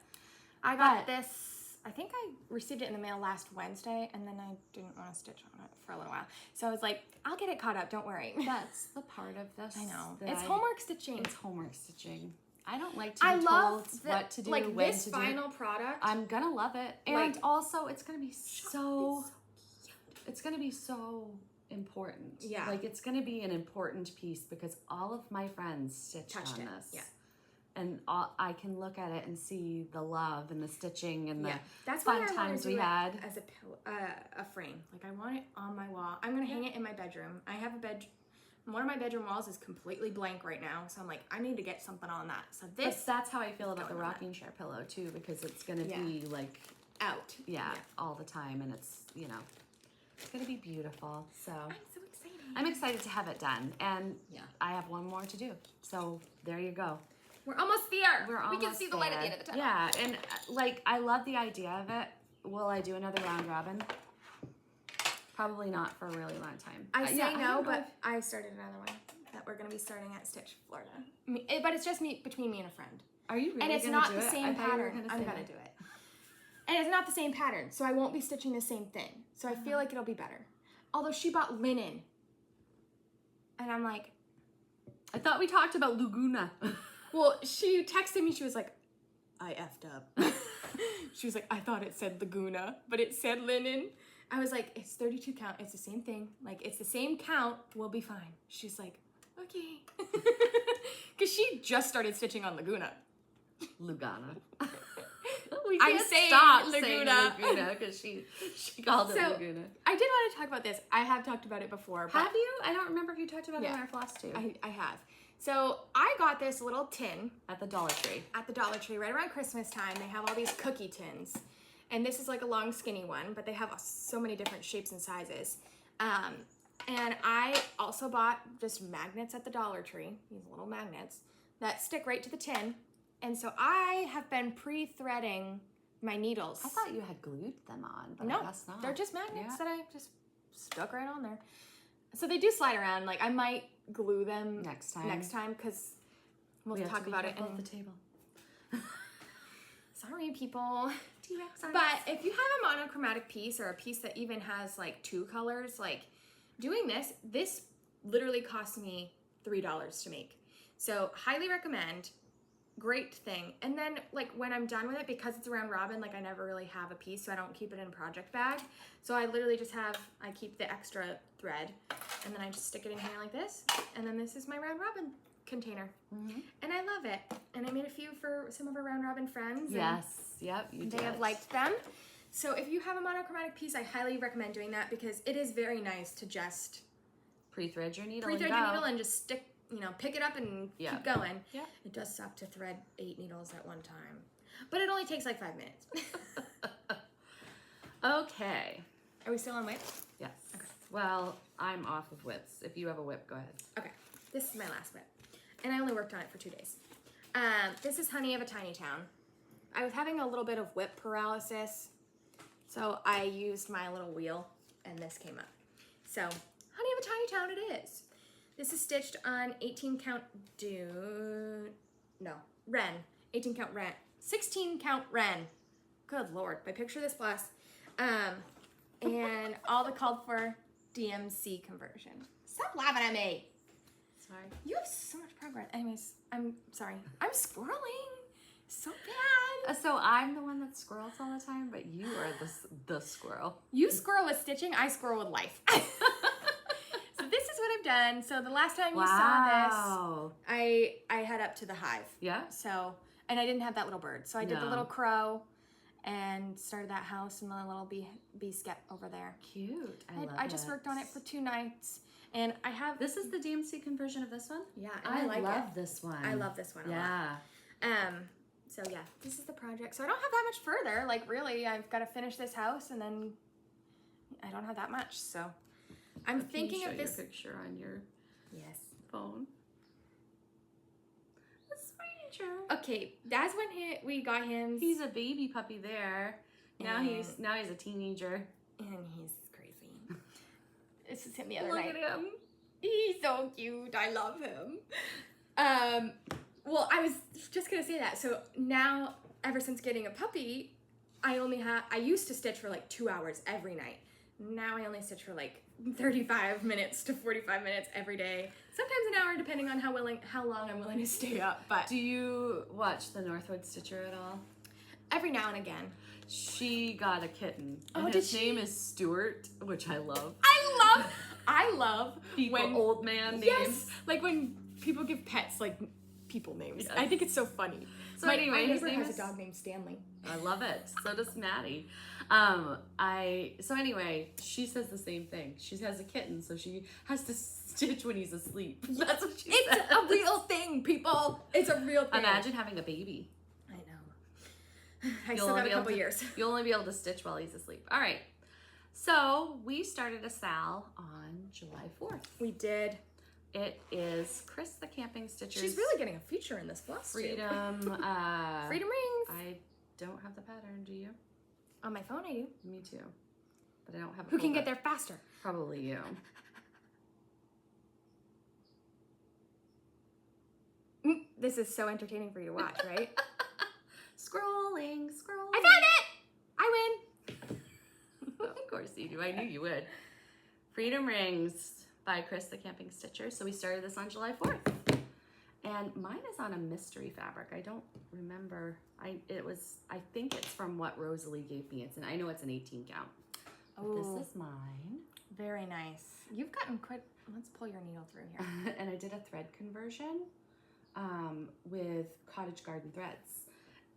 I got this. I think I received it in the mail last Wednesday, and then I didn't want to stitch on it for a little while. So I was like, I'll get it caught up, don't worry. That's the part of this. I know. It's homework stitching. It's homework stitching. I don't like to be told what to do, when to do. This final product. I'm gonna love it. And also, it's gonna be so it's gonna be so important. Yeah. Like, it's gonna be an important piece because all of my friends stitched on this. Yeah. And I can look at it and see the love and the stitching and the That's fun why I times we had. As a frame. Like, I want it on my wall. I'm going to hang it in my bedroom. I have a bed. One of my bedroom walls is completely blank right now. So I'm like, I need to get something on that. So that's how I feel about the rocking chair pillow too, because it's going to be like out. Yeah, all the time. And it's, it's going to be beautiful. So I'm so excited. I'm excited to have it done. And I have one more to do. So there you go. We're almost there. We can see the light at the end of the tunnel. Yeah, and I love the idea of it. Will I do another round robin? Probably not for a really long time. I say no, but I started another one that we're going to be starting at Stitch, Florida. But it's just between me and a friend. Are you really And it's gonna not do the it? same pattern. I'm going to do it. And it's not the same pattern, so I won't be stitching the same thing. So I feel like it'll be better. Although she bought linen. And I'm like... I thought we talked about Laguna. Well, she texted me, she was like, I effed up. She was like, I thought it said Laguna, but it said linen. I was like, it's 32 count, it's the same thing. Like, it's the same count, we'll be fine. She's like, okay. Because she just started stitching on Laguna. Lugana. I'm saying Laguna. Saying Laguna because she called it Laguna. I did want to talk about this. I have talked about it before. Have you? I don't remember if you talked about it in our Flosstube. I have. So I got this little tin at the Dollar Tree. At the Dollar Tree, right around Christmas time, they have all these cookie tins. And this is like a long skinny one, but they have so many different shapes and sizes. And I also bought just magnets at the Dollar Tree, these little magnets, that stick right to the tin. And so I have been pre-threading my needles. I thought you had glued them on, but no, I guess not. They're just magnets that I just stuck right on there. So they do slide around. Like, I might glue them next time because we'll talk about it at the table. Sorry, people. T-Rex. But if you have a monochromatic piece or a piece that even has like 2 colors, like doing this literally cost me $3 to make. So highly recommend. great thing. And then like when I'm done with it, because it's a round robin, like I never really have a piece, so I don't keep it in a project bag. So I literally just I keep the extra thread, and then I just stick it in here like this, and then this is my round robin container. And I love it. And I made a few for some of our round robin friends. Yes, yep, you did. They have liked them. So if you have a monochromatic piece, I highly recommend doing that because it is very nice to just pre-thread your needle pre-thread your needle and just stick, pick it up and keep going. Yeah. It does suck to thread 8 needles at one time, but it only takes like 5 minutes. Okay. Are we still on whip? Yes. Okay. Well, I'm off of whips. If you have a whip, go ahead. Okay. This is my last whip, and I only worked on it for 2 days. This is Honey of a Tiny Town. I was having a little bit of whip paralysis, so I used my little wheel, and this came up. So, Honey of a Tiny Town it is. This is stitched on 18 count Ren. 18 count Ren. 16 count Ren. Good Lord, my picture this plus. And all the called for DMC conversion. Stop laughing at me. Sorry. You have so much progress. Anyways, I'm sorry. I'm scrolling so bad. So I'm the one that squirrels all the time, but you are the squirrel. You squirrel with stitching, I squirrel with life. So this is what I've done. So the last time you saw this, I head up to the hive. Yeah. So, and I didn't have that little bird. So I did the little crow and started that house and the little bee skep over there. Cute. I just worked on it for 2 nights. And I have... This is the DMC conversion of this one? Yeah, I like love this one. I love this one a lot. So yeah, this is the project. So I don't have that much further. Like really, I've got to finish this house and then I don't have that much. So I'm thinking of this picture on your phone. The stranger. Okay, that's when we got him. He's a baby puppy there. Now he's a teenager. And he's crazy. This is him the other night. Look at him. He's so cute. I love him. Well, I was just gonna say that. So now, ever since getting a puppy, I used to stitch for like 2 hours every night. Now I only stitch for like 35 minutes to 45 minutes every day. Sometimes an hour, depending on how long I'm willing to stay up. But do you watch the Northwood Stitcher at all? Every now and again. She got a kitten. Oh, and his name is Stuart, which I love. I love people, when old man names. Yes, like when people give pets like people names. Yes. I think it's so funny. So my anyway, neighbor has a dog named Stanley. I love it. So does Maddie. So anyway, she says the same thing. She has a kitten, so she has to stitch when he's asleep. That's what she says. It's a real thing, people. It's a real thing. Imagine having a baby. I know. I still got a couple years. You'll only be able to stitch while he's asleep. All right. So we started a sal on July 4th. We did. It is Chris the Camping Stitcher. She's really getting a feature in this Flosstube. Freedom. Freedom rings. I don't have the pattern, do you? On my phone, I do. Me too. But I don't have. Who can get there faster? Probably you. This is so entertaining for you to watch, right? Scrolling. I found it! I win! Of course you do. I knew you would. Freedom Rings by Chris the Camping Stitcher. So we started this on July 4th. And mine is on a mystery fabric. I don't remember. I think it's from what Rosalie gave me. I know it's an 18 count. But this is mine. Very nice. You've gotten quite... Let's pull your needle through here. And I did a thread conversion with cottage garden threads.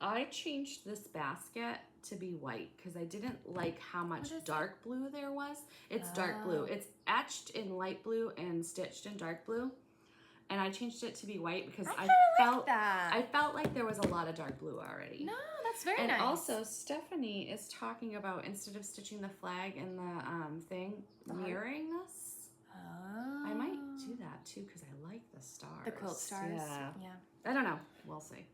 I changed this basket to be white because I didn't like how much dark blue there was. It's dark blue. It's etched in light blue and stitched in dark blue. And I changed it to be white because I felt like there was a lot of dark blue already. No, that's very nice. And also, Stephanie is talking about, instead of stitching the flag and the thing, mirroring this. Oh. I might do that too because I like the stars. The quilt stars. Yeah. I don't know. We'll see.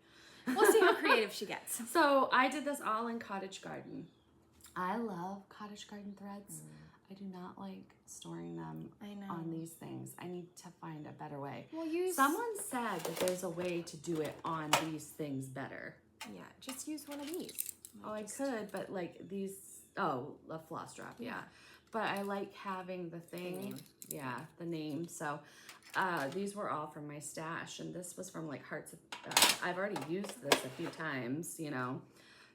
We'll see how creative she gets. So I did this all in cottage garden. I love cottage garden threads. I do not like storing them on these things. I need to find a better way. Someone said that there's a way to do it on these things better. Yeah, just use one of these. I could, but like these, Oh, a floss drop, yeah. But I like having the thing, the name. So these were all from my stash, and this was from like Hearts of, I've already used this a few times, you know,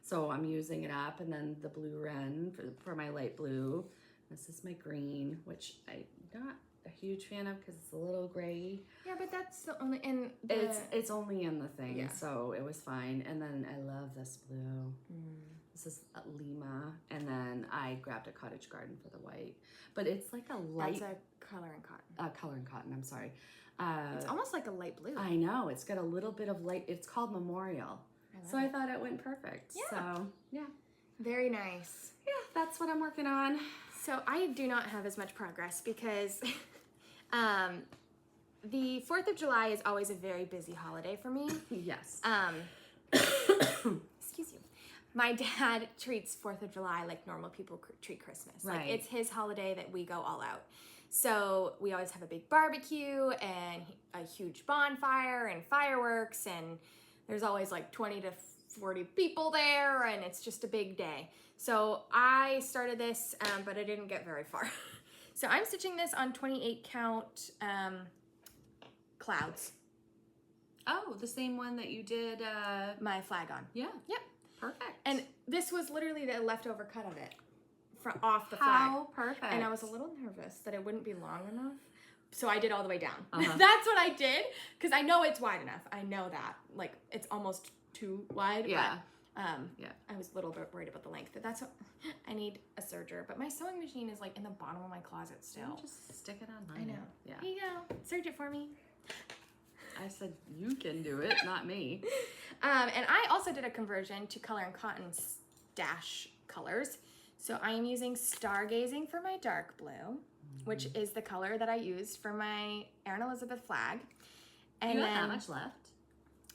so I'm using it up. And then the blue wren for my light blue. This is my green, which I'm not a huge fan of because it's a little gray. Yeah, but that's the only, and it's only in the thing, so it was fine. And then I love this blue. This is Lima, and then I grabbed a cottage garden for the white. But it's like a light. That's a color and cotton. Color and cotton. I'm sorry. It's almost like a light blue. I know. It's got a little bit of light. It's called Memorial. I thought it went perfect. Yeah. So yeah. Very nice. Yeah, that's what I'm working on. So I do not have as much progress because the 4th of July is always a very busy holiday for me. Yes. Excuse you. My dad treats 4th of July like normal people treat Christmas. Right. Like it's his holiday that we go all out. So we always have a big barbecue and a huge bonfire and fireworks, and there's always like 20 to 40 people there, and it's just a big day. So I started this, but I didn't get very far. So I'm stitching this on 28 count clouds. Oh, the same one that you did My flag on. Yeah. Yep. Perfect. And this was literally the leftover cut of it from off the flag. How perfect. And I was a little nervous that it wouldn't be long enough. So I did all the way down. Uh-huh. That's what I did, because I know it's wide enough. I know that. Like, it's almost too wide. Yeah. But, I was a little bit worried about the length. That's what I need a serger. But my sewing machine is like in the bottom of my closet still. You just stick it on. I know. Yeah. Here you go. Serge it for me. I said you can do it, not me. And I also did a conversion to color and cotton stash colors. So I am using Stargazing for my dark blue, which is the color that I used for my Erin Elizabeth flag. And you have that much left?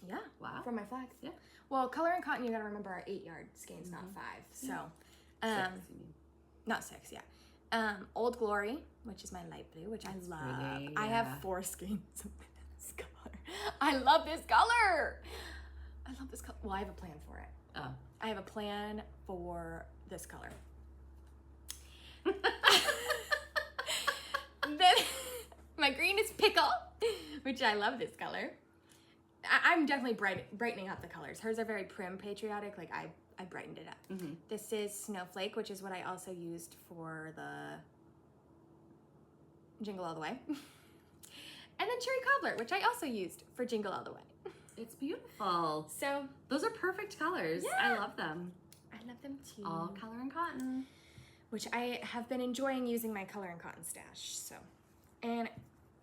Yeah. Wow. For my flag. Yeah. Well, color and cotton, you gotta remember our 8-yard skeins, not 5. So, 6, you mean. not 6, yeah. Old Glory, which is my light blue, which I love. pretty, I yeah. have 4 skeins of this color. I love this color. I love this color. Well, I have a plan for it. Oh. I have a plan for this color. Then my green is Pickle, which I love this color. I'm definitely brightening up the colors. Hers are very prim, patriotic. Like I brightened it up. Mm-hmm. This is Snowflake, which is what I also used for the Jingle All the Way. And then Cherry Cobbler, which I also used for Jingle All the Way. It's beautiful. So those are perfect colors. Yeah. I love them. I love them too. All color and cotton. Which I have been enjoying using my color and cotton stash. So, and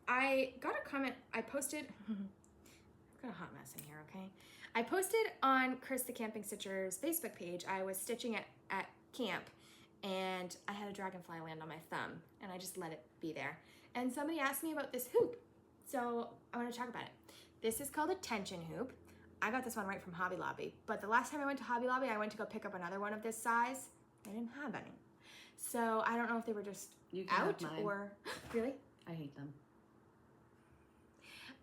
I got a comment. I posted. I've got a hot mess in here. Okay, I posted on Chris the Camping Stitcher's Facebook page. I was stitching at camp, and I had a dragonfly land on my thumb, and I just let it be there. And somebody asked me about this hoop, so I want to talk about it. This is called a tension hoop. I got this one right from Hobby Lobby, but the last time I went to Hobby Lobby, I went to go pick up another one of this size. They didn't have any. So I don't know if they were just out or... Really? I hate them.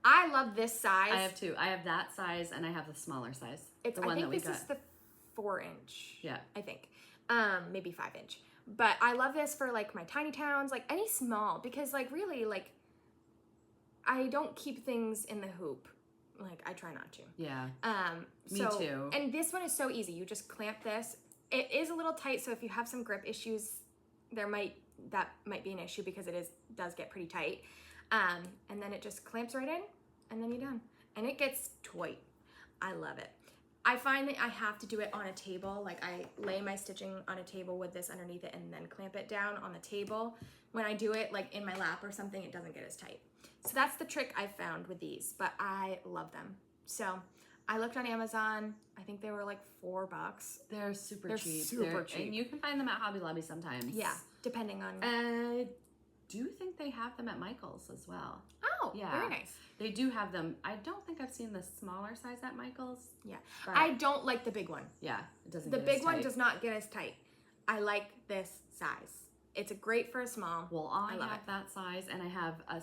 I love this size. I have 2. I have that size and I have the smaller size. It's, the one I think that we this got. is the 4-inch. Yeah. I think. Maybe 5-inch. But I love this for like my tiny towns, like any small, because like really like I don't keep things in the hoop. Like I try not to. Yeah. Me too. And this one is so easy. You just clamp this. It is a little tight, so if you have some grip issues, that might be an issue because it does get pretty tight. And then it just clamps right in, and then you're done. And it gets tight. I love it. I find that I have to do it on a table. Like I lay my stitching on a table with this underneath it and then clamp it down on the table. When I do it like in my lap or something, it doesn't get as tight. So that's the trick I found with these, but I love them. So I looked on Amazon. I think they were like $4. They're super cheap. Super cheap. And you can find them at Hobby Lobby sometimes. Yeah, depending on... I do think they have them at Michael's as well. Oh, yeah. Very nice. They do have them. I don't think I've seen the smaller size at Michael's. Yeah. But I don't like the big one. Yeah, it doesn't The get big as one tight. does not get as tight. I like this size. It's a great for a small. Well, I love have it. that size, and I have a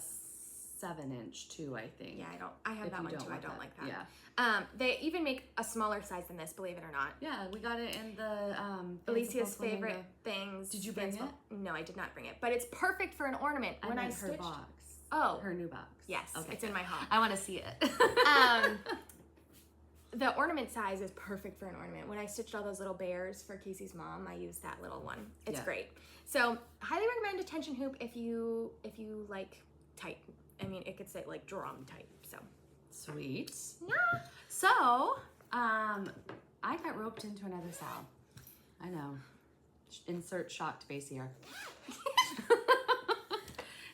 7-inch too, I think. Yeah, I have that one too. I don't like that. Yeah. They even make a smaller size than this, believe it or not. Yeah, we got it in the Alicia's favorite things. Did you bring it? No, I did not bring it, but it's perfect for an ornament. When I her stitched box. Oh, her new box. Yes, okay, it's in my home. I want to see it. The ornament size is perfect for an ornament. When I stitched all those little bears for Casey's mom, I used that little one. It's great. So, highly recommend a tension hoop if you like tight. I mean, it could say like drum type. So sweet. Yeah. So, I got roped into another Sal. I know. Insert shocked face here.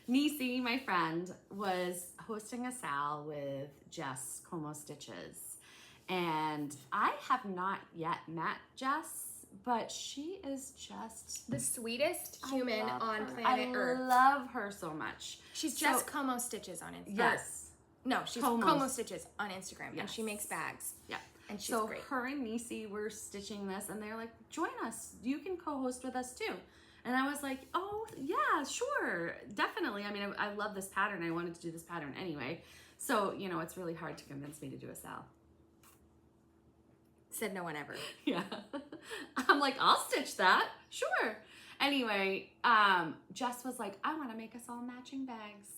Nisi, my friend, was hosting a Sal with Jess Como Stitches. And I have not yet met Jess, but she is just the sweetest human on planet Earth. I love her so much. She's Jess Como Stitches on Instagram. Yes. No, she's Como Stitches on Instagram, and she makes bags. Yeah. And she's great. Her and Nisi were stitching this, and they're like, join us. You can co-host with us too. And I was like, oh, yeah, sure, definitely. I mean, I love this pattern. I wanted to do this pattern anyway. So, you know, it's really hard to convince me to do a Sal. Said no one ever. Yeah. I'm like, I'll stitch that. Sure. Anyway, Jess was like, I want to make us all matching bags.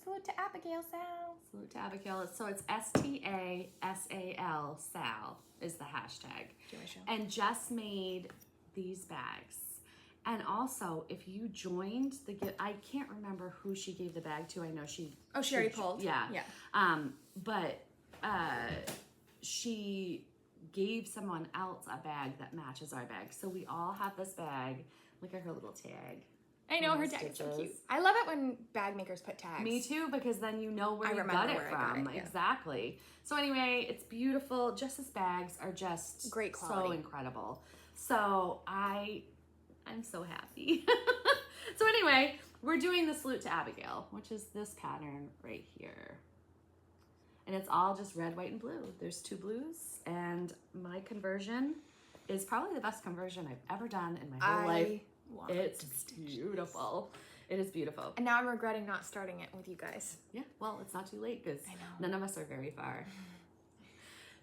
Salute to Abigail Sal. Salute to Abigail. So it's STASAL, Sal is the hashtag. And Jess made these bags. And also, if you joined the gift, I can't remember who she gave the bag to. I know she already pulled. Yeah. Yeah. But she gave someone else a bag that matches our bag. So we all have this bag. Look at her little tag. I know, her tag is so cute. I love it when bag makers put tags. Me too, because then you know where you got it from. Yeah. Exactly. So anyway, it's beautiful. Jess's bags are just great quality. So incredible. So I'm so happy. So anyway, we're doing the Salute to Abigail, which is this pattern right here. And it's all just red, white, and blue. There's 2 blues, and my conversion is probably the best conversion I've ever done in my whole life. It's beautiful. It is beautiful. And now I'm regretting not starting it with you guys. Yeah, well, it's not too late because none of us are very far.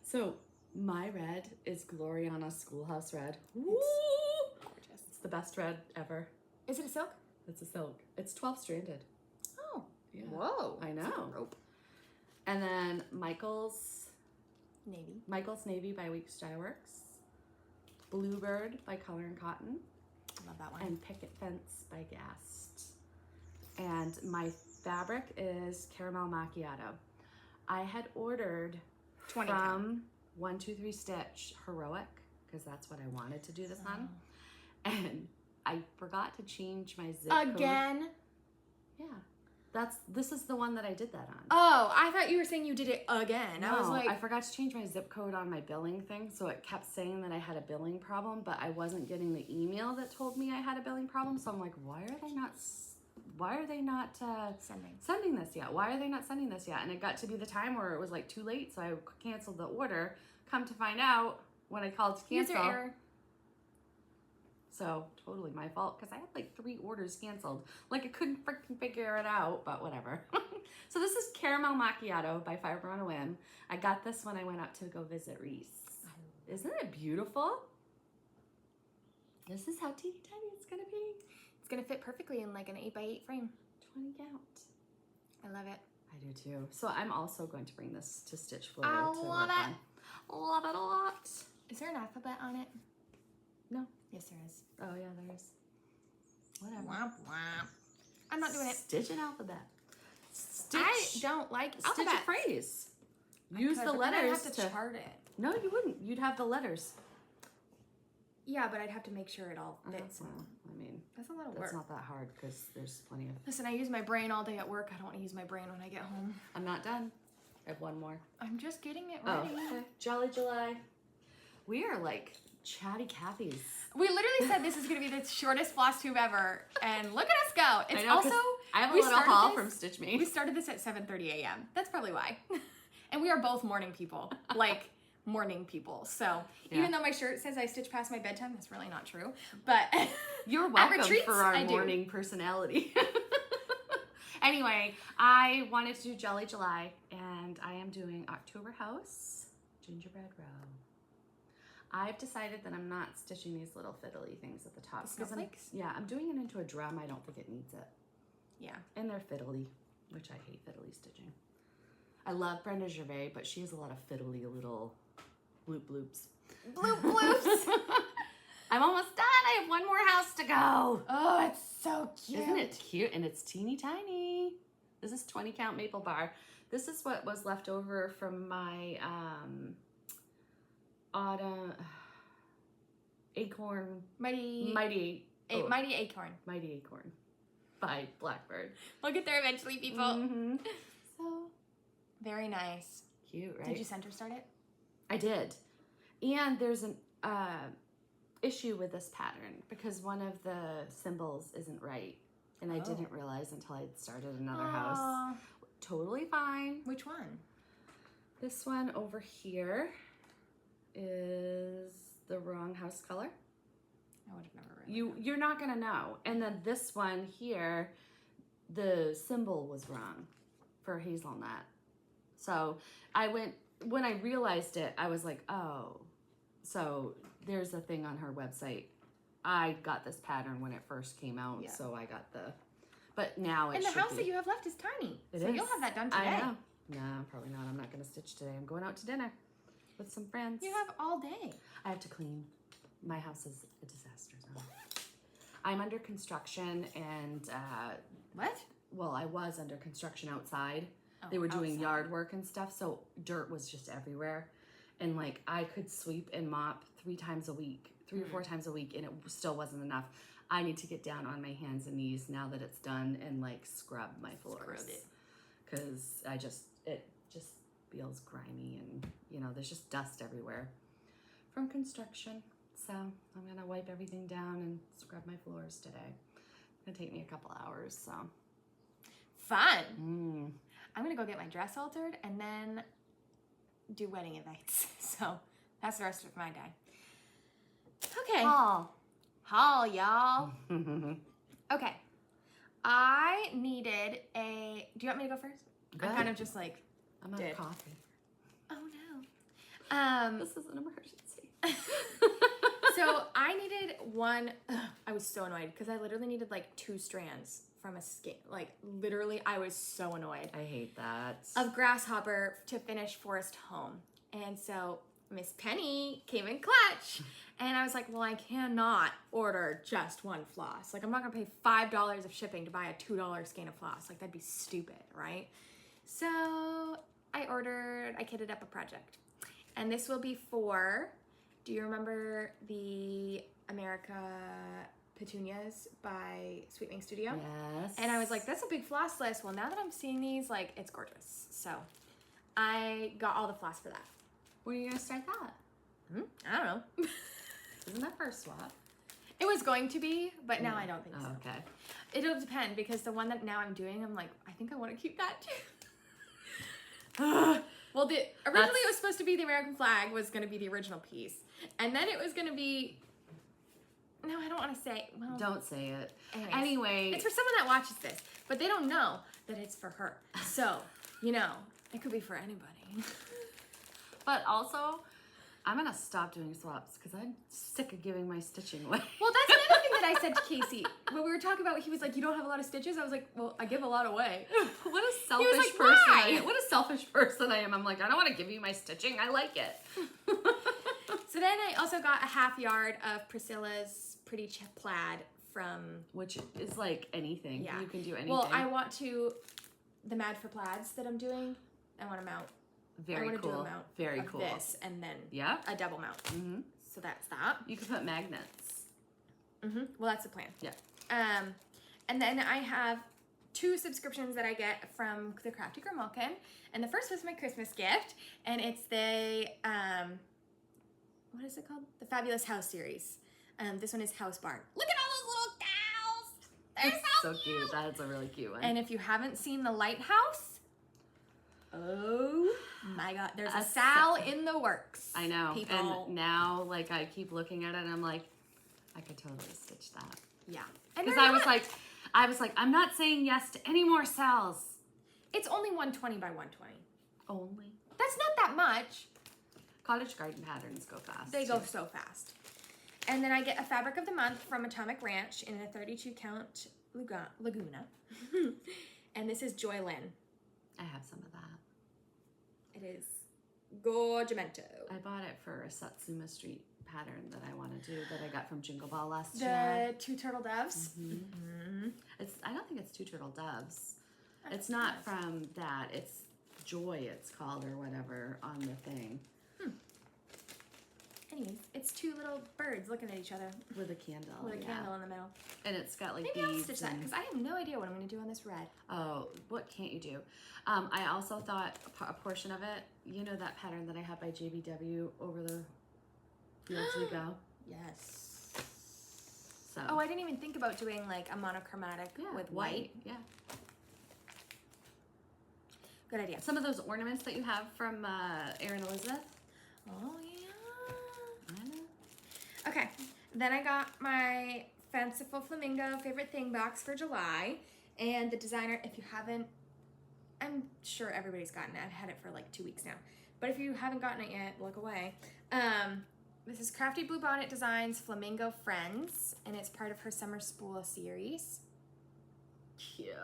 So my red is Gloriana Schoolhouse Red. It's gorgeous. It's the best red ever. Is it a silk? It's a silk. It's 12 stranded. Oh. Yeah. Whoa. I know. It's like a rope. And then Michael's Navy by Weeks Dye Works. Bluebird by Color and Cotton. Love that one. And Picket Fence by Gast. And my fabric is Caramel Macchiato. I had ordered 20 from 123 Stitch Heroic because that's what I wanted to do this on. And I forgot to change my zip code. Again? Yeah. This is the one that I did that on. Oh, I thought you were saying you did it again. No, I was like, I forgot to change my zip code on my billing thing, so it kept saying that I had a billing problem, but I wasn't getting the email that told me I had a billing problem. So I'm like, why are they not sending this yet? Why are they not sending this yet? And it got to be the time where it was like too late, so I canceled the order. Come to find out, when I called to cancel, user error. So totally my fault because I had like 3 orders canceled. Like I couldn't freaking figure it out, but whatever. So this is Caramel Macchiato by Fiber on a Whim. I got this when I went up to go visit Reese. Isn't it beautiful? This is how teeny tiny it's gonna be. It's gonna fit perfectly in like an 8x8 frame. 20 count. I love it. I do too. So I'm also going to bring this to Stitch Flow. I love it. Love it a lot. Is there an alphabet on it? No. Yes, there is. Oh yeah, there is. Whatever. Womp womp. I'm not doing it. Stitch an alphabet. Stitch. I don't like Stitch alphabets. a phrase. Use the letters. I'd have to chart it. No, you wouldn't. You'd have the letters. Yeah, but I'd have to make sure it all fits. Well, I mean, that's a lot of work. It's not that hard because there's plenty of. Listen, I use my brain all day at work. I don't want to use my brain when I get home. I'm not done. I have one more. I'm just getting it ready. Oh, okay. Jolly July. We are like chatty Cathy's. We literally said this is going to be the shortest floss tube ever, and look at us go. It's also I have a little haul from Stitch Me. We started this at 7:30 a.m. That's probably why. And we are both morning people, like morning people. So even though my shirt says I stitch past my bedtime, that's really not true. But you're welcome for our morning personality. Anyway, I wanted to do Jelly July, and I am doing October House Gingerbread Row. I've decided that I'm not stitching these little fiddly things at the top. I'm doing it into a drum. I don't think it needs it. Yeah. And they're fiddly, which I hate fiddly stitching. I love Brenda Gervais, but she has a lot of fiddly little bloop bloops. Bloop bloops. I'm almost done. I have one more house to go. Oh, it's so cute. Isn't it cute? And it's teeny tiny. This is 20 count maple bar. This is what was left over from my autumn acorn. Mighty Acorn. Mighty Acorn by Blackbird. We'll get there eventually, people. Mm-hmm. So, very nice. Cute, right? Did you center start it? I did. And there's an issue with this pattern because one of the symbols isn't right. And I didn't realize until I'd started another house. Totally fine. Which one? This one over here is the wrong house color. I would have never read You're not gonna know. And then this one here, the symbol was wrong for hazelnut. So when I realized it, I was like, oh. So there's a thing on her website. I got this pattern when it first came out, so I got but now it And the house that you have left is tiny. So you'll have that done today. I know. No, probably not. I'm not gonna stitch today. I'm going out to dinner with some friends. You have all day. I have to clean. My house is a disaster zone. I'm under construction and What? well, I was under construction outside. Oh, they were doing outside. yard work and stuff, so dirt was just everywhere. And like I could sweep and mop 3 times a week, 3 or 4 times a week, and it still wasn't enough. I need to get down on my hands and knees now that it's done and like scrub my floors. Because it just feels grimy and there's just dust everywhere from construction. So I'm gonna wipe everything down and scrub my floors today. It's gonna take me a couple hours, so. Fun. I'm gonna go get my dress altered and then do wedding invites. So that's the rest of my day. Okay. Haul, y'all. Okay. I needed a. Do you want me to go first? Go I'm ahead. kind of just like. I'm out of coffee. Oh no. This is an emergency. So I needed one. I was so annoyed because I literally needed like 2 strands from a skein. Like literally, I was so annoyed. I hate that. Of grasshopper to finish Forest Home, and so Miss Penny came in clutch, and I was like, well, I cannot order just one floss. Like I'm not gonna pay $5 of shipping to buy a $2 skein of floss. Like that'd be stupid, right? So I kitted up a project, and this will be for. Do you remember the America Petunias by Sweet Wing Studio? Yes. And I was like, that's a big floss list. Well, now that I'm seeing these, like, it's gorgeous. So I got all the floss for that. When are you gonna start that? I don't know. Isn't that for a swap? It was going to be, but now I don't think so. Okay. It'll depend because the one that now I'm doing, I'm like, I think I want to keep that too. Well, originally it was supposed to be the American flag was going to be the original piece. And then it was going to be, no, I don't want to say. Well, Don't say it. Anyway. It's for someone that watches this, but they don't know that it's for her. So, it could be for anybody. But also, I'm going to stop doing swaps because I'm sick of giving my stitching away. Well, that's another thing that I said to Casey. When we were talking about, he was like, you don't have a lot of stitches? I was like, well, I give a lot away. What a selfish person I am. What a selfish person I am. I'm like, I don't want to give you my stitching. I like it. So then I also got a half yard of Priscilla's Pretty Plaid from... Which is like anything. Yeah. You can do anything. Well, I want to... The Mad for Plaids that I'm doing, I want to mount. Very I want to cool. do a mount Very of cool. this and then a double mount. Mm-hmm. So that's that. You can put magnets. Mm-hmm. Well, that's the plan. Yeah. And then I have 2 subscriptions that I get from the Crafty Grimalkin. And the first was my Christmas gift. And it's the, what is it called? The Fabulous House series. This one is House Barn. Look at all those little cows! They're so cute. That's a really cute one. And if you haven't seen The Lighthouse, oh my God, there's a Sal in the works. I know. People. And now, like, I keep looking at it and I'm like, I could totally stitch that. Yeah. Because I was like, I was like, I'm not saying yes to any more cells. It's only 120 by 120. Only. That's not that much. Cottage garden patterns go fast. They go so fast. And then I get a fabric of the month from Atomic Ranch in a 32 count Laguna. And this is Joylyn. I have some of that. It is gorgemento. I bought it for a Satsuma Street pattern that I want to do that I got from Jingle Bell last year. The two turtle doves. I don't think it's two turtle doves. It's not from that. It's Joy, it's called, or whatever on the thing. Anyways, it's two little birds looking at each other With a candle. with a candle in the middle. And it's got like Maybe I'll beads. stitch that because I have no idea what I'm going to do on this red. Oh, what can't you do? I also thought a portion of it, you know that pattern that I had by JBW over the fields we go? Yes. So. Oh, I didn't even think about doing like a monochromatic with white. Yeah. Good idea. Some of those ornaments that you have from Erin Elizabeth. Oh, yeah. I know. Okay, then I got my Fanciful Flamingo Favorite Thing box for July. And the designer, if you haven't, I'm sure everybody's gotten it. I've had it for like 2 weeks now. But if you haven't gotten it yet, look away. This is Crafty Blue Bonnet Designs Flamingo Friends. And it's part of her Summer Spool series. Cute.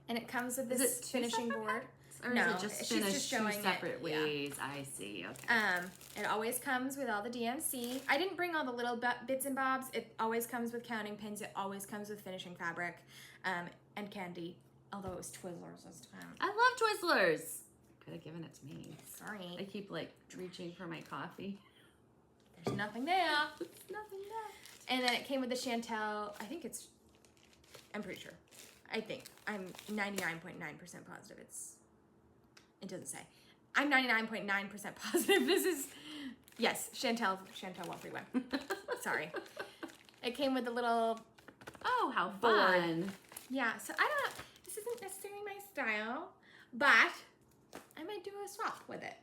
And it comes with Is this it two finishing separate board. Or No, is it just she's finished just showing two it, separate yeah. ways? I see. Okay. It always comes with all the DMC. I didn't bring all the little bits and bobs. It always comes with counting pins. It always comes with finishing fabric and candy. Although it was Twizzlers this time. I love Twizzlers. Could have given it to me. Sorry. I keep like reaching for my coffee. There's nothing there. There's nothing left. And then it came with the Chantel. I'm pretty sure. I think. I'm 99.9% positive it doesn't say. I'm 99.9% positive this is, yes, Chantel 131. Sorry. It came with a little, Oh, how Board. fun. yeah, so I don't know, this isn't necessarily my style, but I might do a swap with it.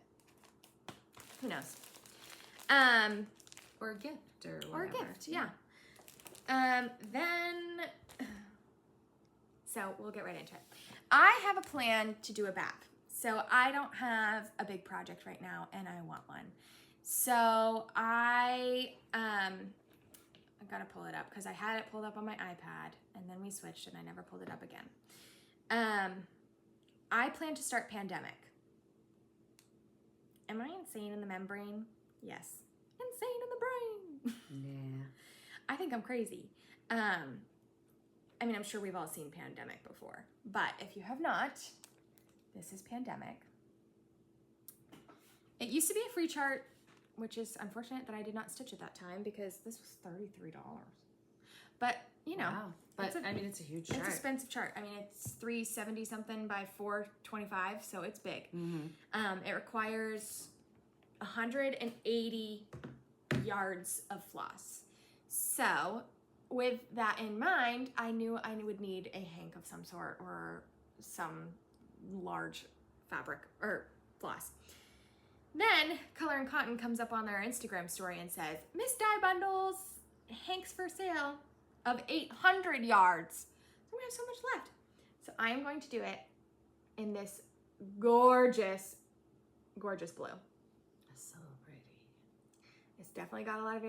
Who knows? Or a gift or whatever. Or a gift, yeah. Then, so we'll get right into it. I have a plan to do a BAP. So I don't have a big project right now and I want one. So I gotta pull it up because I had it pulled up on my iPad and then we switched and I never pulled it up again. I plan to start Pandemic. Am I insane in the membrane? Yes. Insane in the brain. Yeah. I think I'm crazy. I mean, I'm sure we've all seen Pandemic before, but if you have not, this is Pandemic. It used to be a free chart, which is unfortunate that I did not stitch at that time because this was $33. But, you know. Wow. But, I mean, it's a huge chart. It's an expensive chart. I mean, it's 370 something by 425, so it's big. Mm-hmm. It requires 180 yards of floss. So, with that in mind, I knew I would need a hank of some sort or some large fabric or floss. Then Color and Cotton comes up on their Instagram story and says, Miss Dye Bundles, hanks for sale of 800 yards. So we have so much left. So I am going to do it in this gorgeous, gorgeous blue. So pretty. It's definitely got a lot of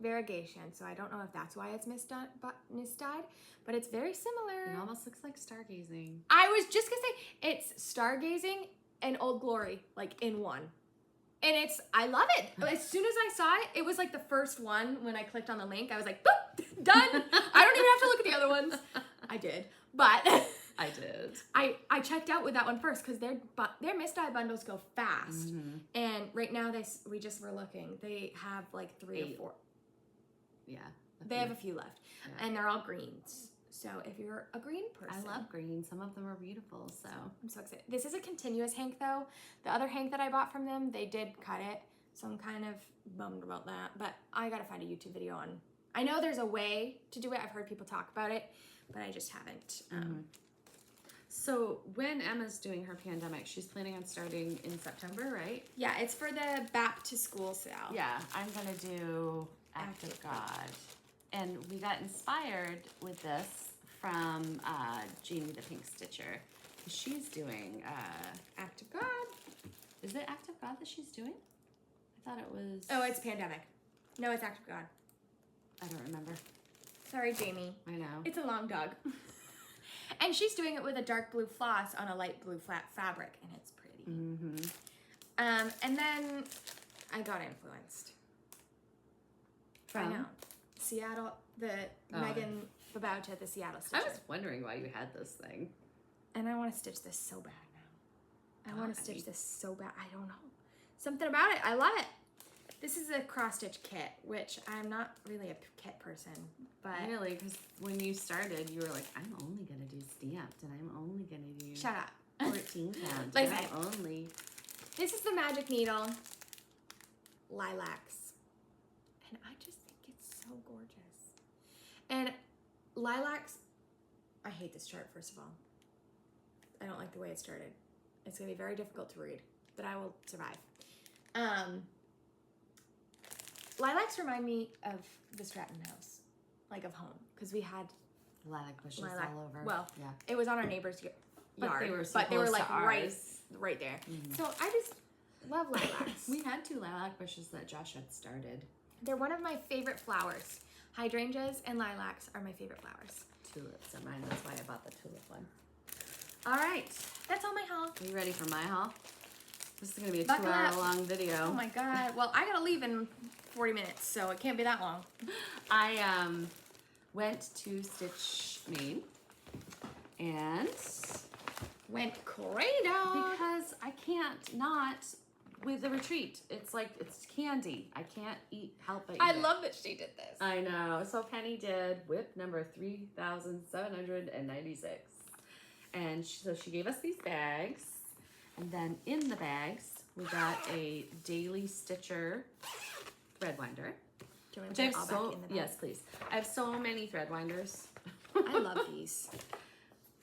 variegation, so I don't know if that's why it's misdyed, but it's very similar. It almost looks like stargazing. I was just gonna say, it's stargazing and Old Glory, like in one. And I love it. As soon as I saw it, it was like the first one when I clicked on the link. I was like, boop, done. I don't even have to look at the other ones. I did, but I did. I checked out with that one first because their misdye bundles go fast. Mm-hmm. And right now we just were looking. They have like 3 or 4. Yeah. They have a few left, Yeah. and they're all greens. So if you're a green person, I love green. Some of them are beautiful. So I'm so excited. This is a continuous hank though. The other hank that I bought from them, they did cut it, so I'm kind of bummed about that. But I gotta find a YouTube video on. I know there's a way to do it. I've heard people talk about it, but I just haven't. So when Emma's doing her Pandemic, she's planning on starting in September, right? Yeah, it's for the back to school sale. Yeah, I'm gonna do Act of God. And we got inspired with this from Jamie the Pink Stitcher. She's doing Act of God. is it Act of God that she's doing? I thought it was. Oh, it's Pandemic. No, it's Act of God. I don't remember. Sorry, Jamie. I know. It's a long dog. And she's doing it with a dark blue floss on a light blue flat fabric, and it's pretty. Mm-hmm. And then I got influenced. From? I know. Seattle, Megan Babauta, the Seattle I Stitcher. was wondering why you had this thing. And I want to stitch this so bad now. I want Why? to stitch this so bad. I don't know. Something about it. I love it. This is a cross-stitch kit, which I'm not really a kit person, but... Really? Because when you started, you were like, I'm only going to do stamped, and I'm only going to do... Shut up. 14 count. Listen. And I'm only... This is the Magic Needle Lilacs. And I just think it's so gorgeous. And lilacs, I hate this chart, first of all. I don't like the way it started. It's going to be very difficult to read, but I will survive. Lilacs remind me of the Stratton house, like of home, because we had Lilac bushes lilac. all over. Well, yeah. it was on our neighbor's yard, But they were so but they were close like to ours. right there. Mhm. So I just love lilacs. We had 2 lilac bushes that Josh had started. They're one of my favorite flowers. Hydrangeas and lilacs are my favorite flowers. Tulips are mine. That's why I bought the tulip one. All right, that's all my haul. Are you ready for my haul? This is going to be a Buckle up. 2-hour-long video. Oh my God. Well, I gotta leave in 40 minutes, so it can't be that long. I went to Stitch Maine and Went cradle. because I can't not with the retreat. It's like it's candy. I can't help but eat I it. love that she did this. I know. So Penny did whip number 3,796. And so she gave us these bags. And then in the bags, we got a Daily Stitcher thread winder. Do you want Which to I put it have all so, back in the bag? yes, please. I have so many thread winders. I love these.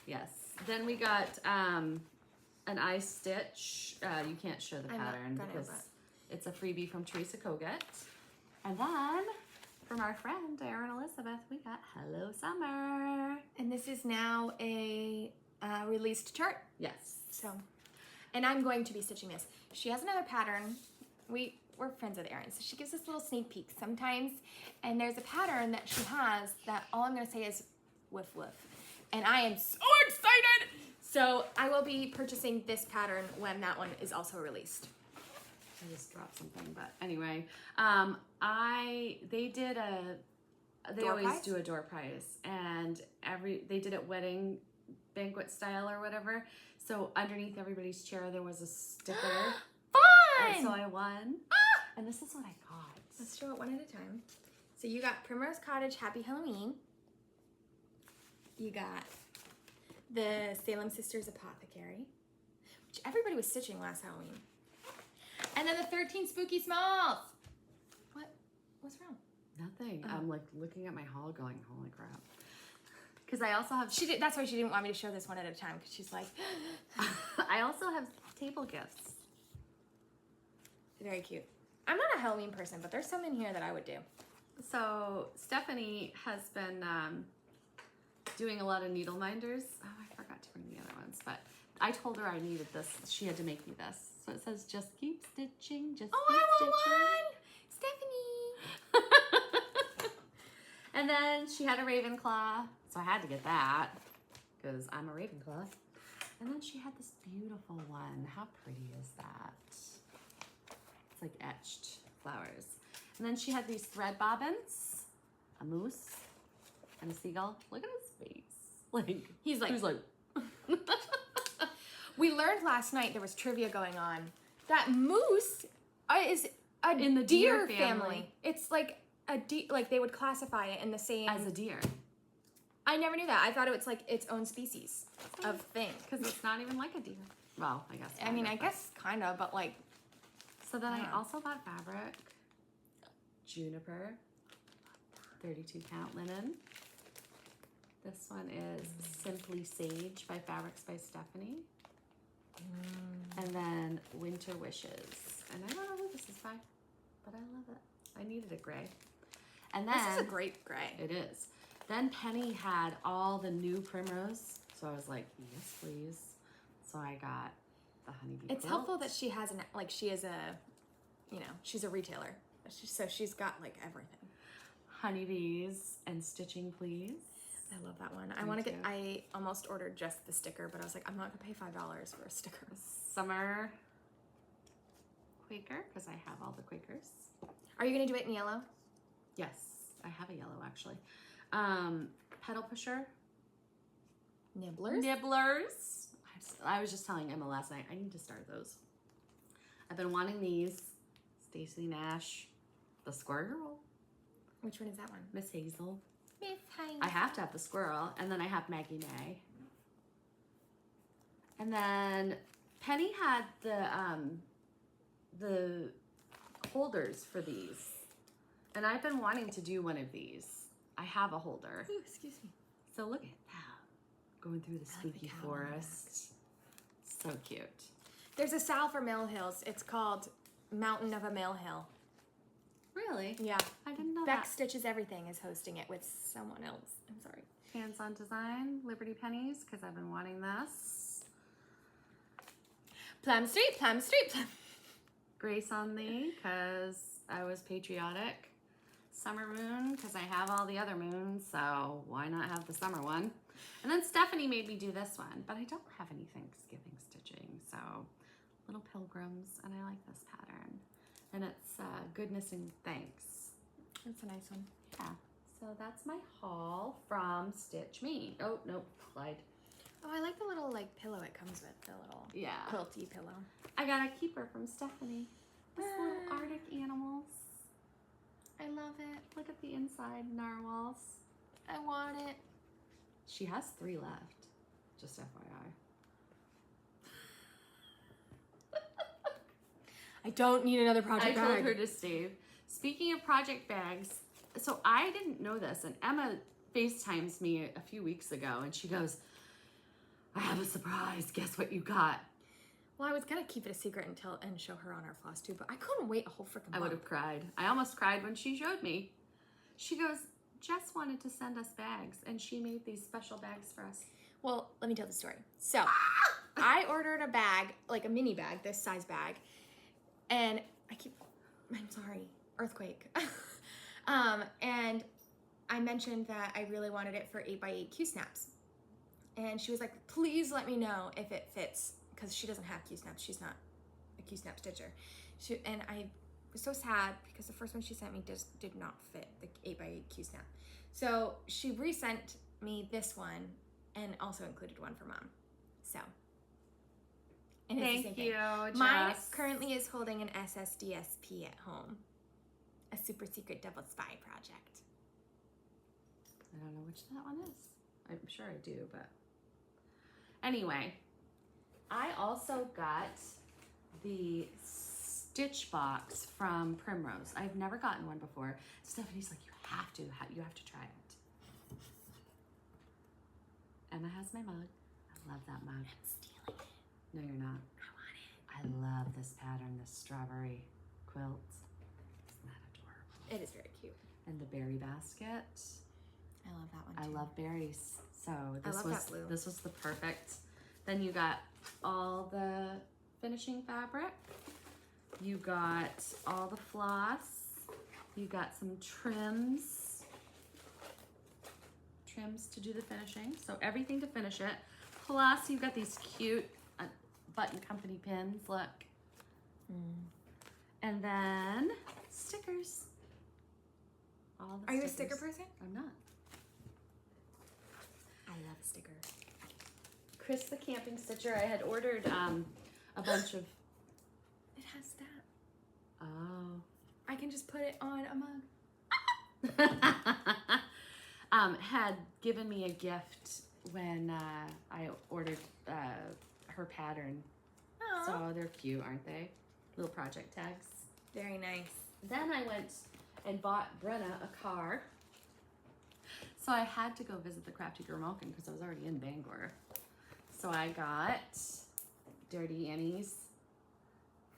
Yes. Then we got an eye stitch. You can't show the I'm not pattern gonna, because but- it's a freebie from Teresa Kogut. And then from our friend Erin Elizabeth, we got Hello Summer. And this is now a released chart. Yes. So, and I'm going to be stitching this. She has another pattern. We're friends with Erin, so she gives us little sneak peeks sometimes. And there's a pattern that she has that all I'm going to say is woof woof. And I am so excited! So I will be purchasing this pattern when that one is also released. I just dropped something, but anyway, they Door always prize? do a door prize, and they did it wedding banquet style or whatever. So underneath everybody's chair there was a sticker. Fun! And so I won. And this is what I got. Let's show it one at a time. So you got Primrose Cottage Happy Halloween. You got the Salem Sisters Apothecary, which everybody was stitching last Halloween. And then the 13 Spooky Smalls. What's wrong? Nothing. Oh. I'm like looking at my haul going, holy crap. Because I also have That's why she didn't want me to show this one at a time, because she's like, I also have table gifts. very cute. I'm not a Halloween person, but there's some in here that I would do. So Stephanie has been doing a lot of needle minders. Oh, I forgot to bring the other ones, but I told her I needed this. She had to make me this. So it says, just keep stitching, just Oh, keep I want stitching. one! Stephanie! And then she had a Ravenclaw, so I had to get that because I'm a Ravenclaw. And then she had this beautiful one. How pretty is that? It's like etched flowers. And then she had these thread bobbins, a moose, and a seagull. Look at his face. Like He's like, we learned last night there was trivia going on. That moose is In the deer deer family. family. It's like a deer, like they would classify it in the same. as a deer. I never knew that. I thought it was like its own species of thing. Because it's not even like a deer. Well, I guess. I mean, kind I of, guess kind of, but like, So then Yeah. I also bought fabric, juniper, 32 count linen. This one is Simply Sage by Fabrics by Stephanie. And then Winter Wishes. And I don't know who this is by, but I love it. I needed a gray. And then this is a great gray. it is. Then Penny had all the new Primrose, so I was like, yes, please. So I got the honeybee It's quilt. helpful that she has she is a, she's a retailer. So she's got like everything. Honeybees and stitching, please. I love that one. Me too. I almost ordered just the sticker, but I was like, I'm not gonna pay $5 for a sticker. Summer Quaker, because I have all the Quakers. Are you gonna do it in yellow? Yes, I have a yellow actually. Pedal pusher. Nibblers? Nibblers. I was just telling Emma last night, I need to start those. I've been wanting these. Stacey Nash, the squirrel. Which one is that one? Miss Hazel. Miss Hazel. I have to have the squirrel, and then I have Maggie May. And then Penny had the holders for these, and I've been wanting to do one of these. I have a holder. Ooh, excuse me. So look at that, going through the spooky forest. So cute. There's a Sal for Mill Hills. It's called Mountain of a Mill Hill. Really? Yeah. I didn't know Beck that. Stitches Everything is hosting it with someone else. I'm sorry. Hands-on design, Liberty Pennies, because I've been wanting this. Plum Street, Plum Street, Plum. Grace on Thee, because I was patriotic. Summer Moon, because I have all the other moons, so why not have the summer one? And then Stephanie made me do this one, but I don't have any Thanksgiving stitching, so Little Pilgrims, and I like this pattern. And it's Goodness and Thanks. That's a nice one. Yeah, so that's my haul from Stitch Me. Oh, no, Clyde. Oh, I like the little pillow it comes with, the little quilty pillow. I got a keeper from Stephanie. This little Arctic animals. I love it. Look at the inside narwhals. I want it. She has 3 left, just FYI. I don't need another project bag. I told her to save. Speaking of project bags, so I didn't know this, and Emma FaceTimes me a few weeks ago, and she goes, I have a surprise. Guess what you got? Well, I was gonna keep it a secret and show her on our Flosstube, but I couldn't wait a whole freaking month. I would have cried. I almost cried when she showed me. She goes, Jess wanted to send us bags, and she made these special bags for us. Well, let me tell the story. So, I ordered a bag, like a mini bag, this size bag, and I'm sorry, earthquake. And I mentioned that I really wanted it for 8x8 Q-snaps. And she was like, please let me know if it fits, because she doesn't have Q-snaps. She's not a Q-snap stitcher. And I was so sad because the first one she sent me did not fit the 8x8 Q-snap. So she resent me this one and also included one for Mom. So. And it's the same thing. Thank you, Mine Jess. currently is holding an SSDSP at home. A super secret double spy project. I don't know which that one is. I'm sure I do, but anyway, I also got the stitch box from Primrose. I've never gotten one before. Stephanie's like, you have to try it. Emma has my mug. I love that mug. I'm stealing it. No, you're not. I want it. I love this pattern, this strawberry quilt. Isn't that adorable? It is very cute. And the berry basket. I love that one I too. love berries. So this love was that blue. this was the perfect. Then you got all the finishing fabric. You got all the floss. You got some trims to do the finishing. So everything to finish it. Plus you got these cute button company pins. Look. And then stickers. All the Are you a stickers. sticker person? I'm not. I love a sticker. Chris the Camping Stitcher, I had ordered a bunch of... It has that. Oh. I can just put it on a mug. Had given me a gift when I ordered her pattern. Aww. So they're cute, aren't they? Little project tags. Very nice. Then I went and bought Brenna a car. So I had to go visit the Crafty Grimalkin because I was already in Bangor. So I got Dirty Annie's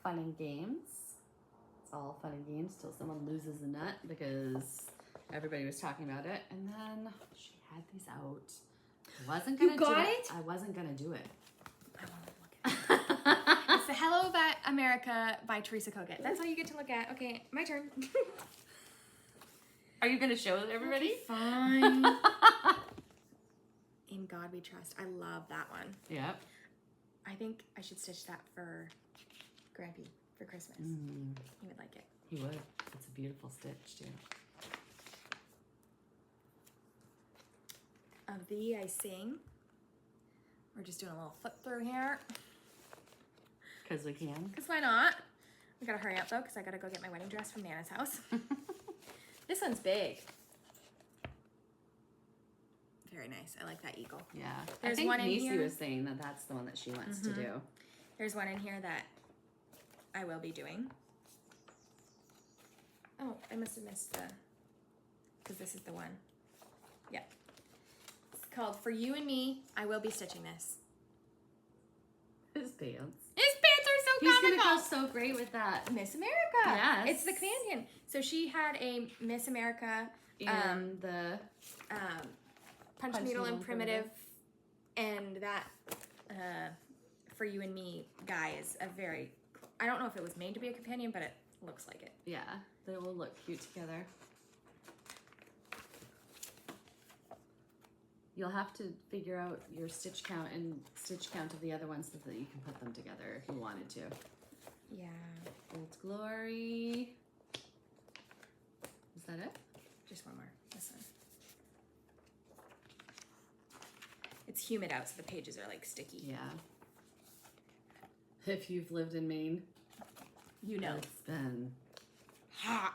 Fun and Games. It's all fun and games till someone loses a nut because everybody was talking about it. And then she had these out. I wasn't gonna do it. I wasn't gonna do it. I want to look at it. It's the Hello America by Teresa Kogut. That's all you get to look at. Okay, my turn. Are you gonna show everybody? Fine. In God We Trust. I love that one. Yep. I think I should stitch that for Grampy for Christmas. He would like it. He would. It's a beautiful stitch too. Of Thee I Sing. We're just doing a little flip through here. Because we can. Because why not? We gotta hurry up though, because I gotta go get my wedding dress from Nana's house. This one's big. Very nice. I like that eagle. Yeah. There's I think one in Nisi here. was saying that that's the one that she wants to do. There's one in here that I will be doing. Oh, I must have missed the... Because this is the one. Yep. It's called For You and Me. I will be stitching this. His pants. His pants are so He's comical! gonna go so great with that. Miss America. Yes. It's the companion. So she had a Miss America And the punch needle and primitive, and that For You and Me guy is a very... I don't know if it was made to be a companion, but it looks like it. yeah, they will look cute together. You'll have to figure out your stitch count and stitch count of the other ones so that you can put them together if you wanted to. Yeah. Old Glory. Is that it? Just one more. This one. It's humid out, so the pages are like sticky. Yeah. If you've lived in Maine, You know. it's been Hot.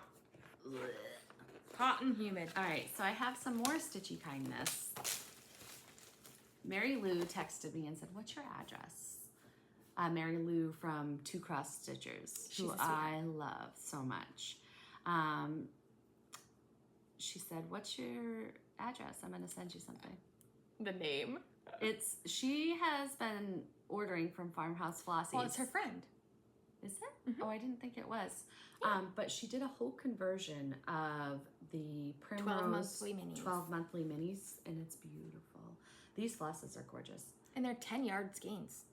Hot and humid. All right, so I have some more stitchy kindness. Mary Lou texted me and said, "What's your address?" Mary Lou from Two Cross Stitchers, She's who a sweetheart. I love so much. She said, "What's your address? I'm going to send you something." The name? She has been ordering from Farmhouse Flossies. Well, it's her friend. Is it? Oh, I didn't think it was. But she did a whole conversion of the Primrose 12 monthly minis. 12 monthly minis, and it's beautiful. These flosses are gorgeous. And they're 10-yard skeins.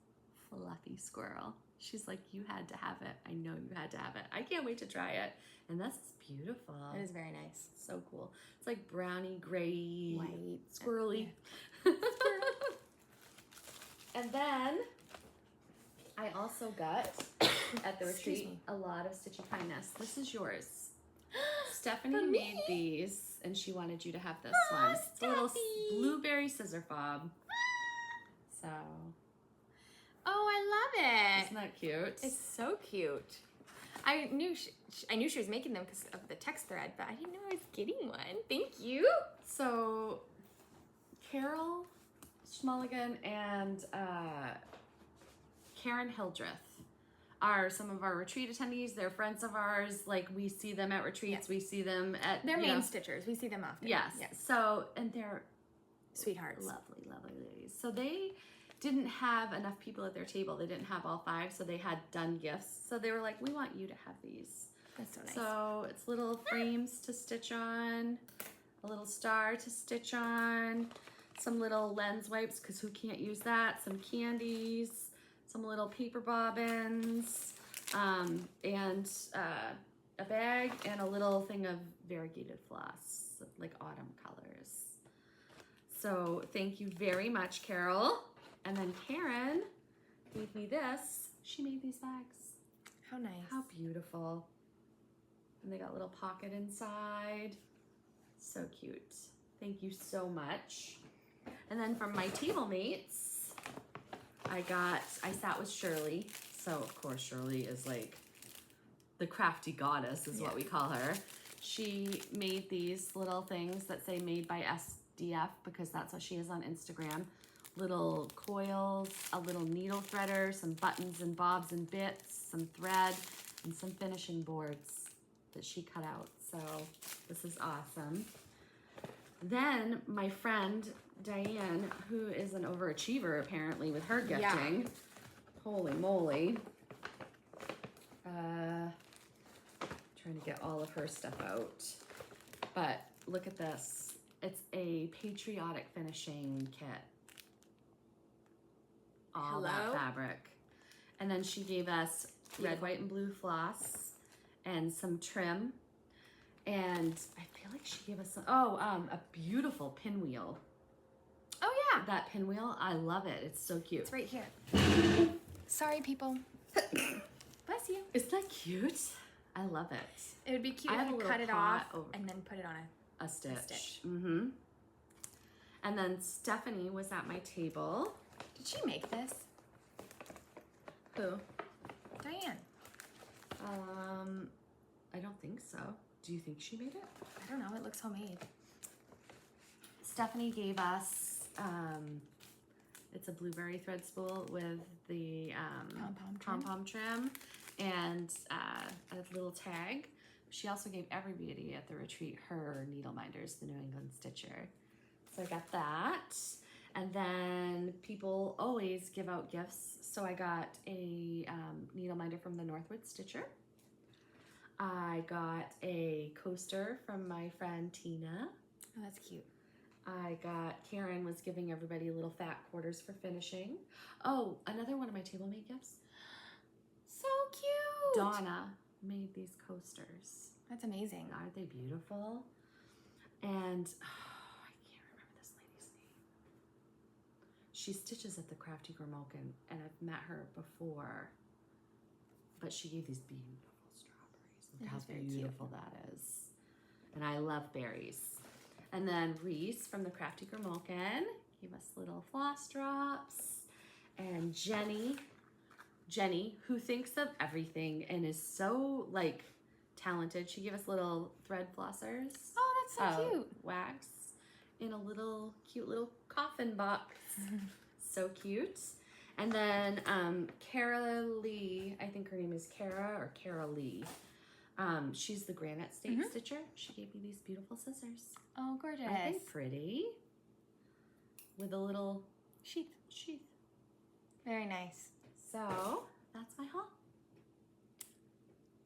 Fluffy squirrel. She's like, "You had to have it. I know you had to have it. I can't wait to try it." And that's beautiful. It is very nice. So cool. It's like brownie, gray, White. squirrely. And then I also got at the Excuse retreat me. a lot of stitchy kindness. This is yours. Stephanie For me? made these, and she wanted you to have this Aw, one. It's a little Steffi. blueberry scissor fob. So, Oh, I love it. isn't that cute? It's so cute. I knew she was making them because of the text thread, but I didn't know I was getting one. Thank you. So, Carol Schmulligan and Karen Hildreth are some of our retreat attendees. They're friends of ours. Like, we see them at retreats. Yeah. We see them at... They're you main know, stitchers. We see them often. Yes. Yes. So, and they're Sweethearts. lovely, lovely ladies. So they didn't have enough people at their table. They didn't have all 5, so they had done gifts. So they were like, "We want you to have these." That's so nice. So it's little frames to stitch on, a little star to stitch on, some little lens wipes, because who can't use that? Some candies, some little paper bobbins, and a bag, and a little thing of variegated floss, like autumn colors. So thank you very much, Carol. And then Karen gave me this. She made these bags. How nice. How beautiful. And they got a little pocket inside. So cute. Thank you so much. And then from my table mates, I sat with Shirley. So of course Shirley is like the crafty goddess is what we call her. She made these little things that say made by SDF because that's what she is on Instagram. Little coils, a little needle threader, some buttons and bobs and bits, some thread, and some finishing boards that she cut out. So this is awesome. Then my friend Diane, who is an overachiever apparently with her gifting, holy moly, trying to get all of her stuff out, but look at this. It's a patriotic finishing kit. All that fabric. And then she gave us red, white, and blue floss and some trim. And I feel like she gave us some, a beautiful pinwheel. Oh, yeah. That pinwheel, I love it. It's so cute. It's right here. Sorry, people. Bless you. Isn't that cute? I love it. It would be cute if you cut it off and then put it on a stitch. Mm-hmm. And then Stephanie was at my table. Did she make this? Who? Diane. I don't think so. Do you think she made it? I don't know. It looks homemade. Stephanie gave us, it's a blueberry thread spool with the pom-pom trim and a little tag. She also gave everybody at the retreat her needle minders, the New England Stitcher. So I got that. And then people always give out gifts. So I got a needle minder from the Northwood Stitcher. I got a coaster from my friend Tina. Oh, that's cute. I got, Karen was giving everybody little fat quarters for finishing. Oh, another one of my table made gifts. So cute. Donna made these coasters. That's amazing. Aren't they beautiful? And I can't remember this lady's name. She stitches at the Crafty Grimalkin, and I've met her before. But she gave these beautiful strawberries. Look how beautiful that is. And I love berries. And then Reese from the Crafty Grimalkin gave us little floss drops. And Jenny, who thinks of everything and is so like talented, she gave us little thread flossers. Oh, that's so cute. Wax in a little cute little coffin box. So cute. And then Kara Lee, I think her name is Kara or Kara Lee. She's the Granite State Stitcher. She gave me these beautiful scissors. Oh, gorgeous. Aren't they pretty? With a little sheath. Very nice. So, that's my haul.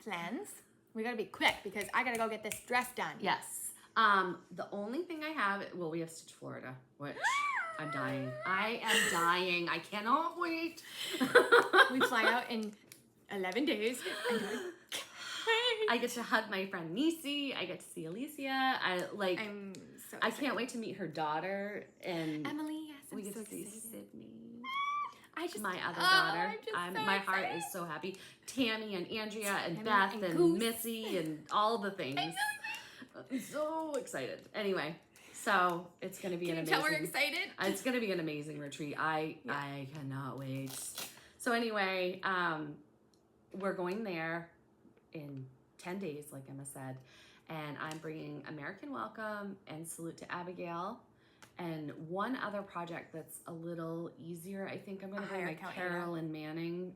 Plans? We gotta be quick because I gotta go get this dress done. Yes. The only thing I have, well, we have Stitch Florida, which I'm dying. I am dying. I cannot wait. We fly out in 11 days. And I get to hug my friend Nisi. I get to see Alicia. I'm so excited. I can't wait to meet her daughter and Emily. Yes, we I'm get so to see excited. Sydney. My other daughter. So my heart is so happy. Tammy and Andrea and Beth and Missy and all the things. I'm so excited. Anyway, so it's going to be an amazing. Tell we're excited. It's going to be an amazing retreat. I cannot wait. So anyway, we're going there in 10 days, like Emma said, and I'm bringing American Welcome and Salute to Abigail. And one other project that's a little easier, I think I'm going to bring my Carolyn Manning,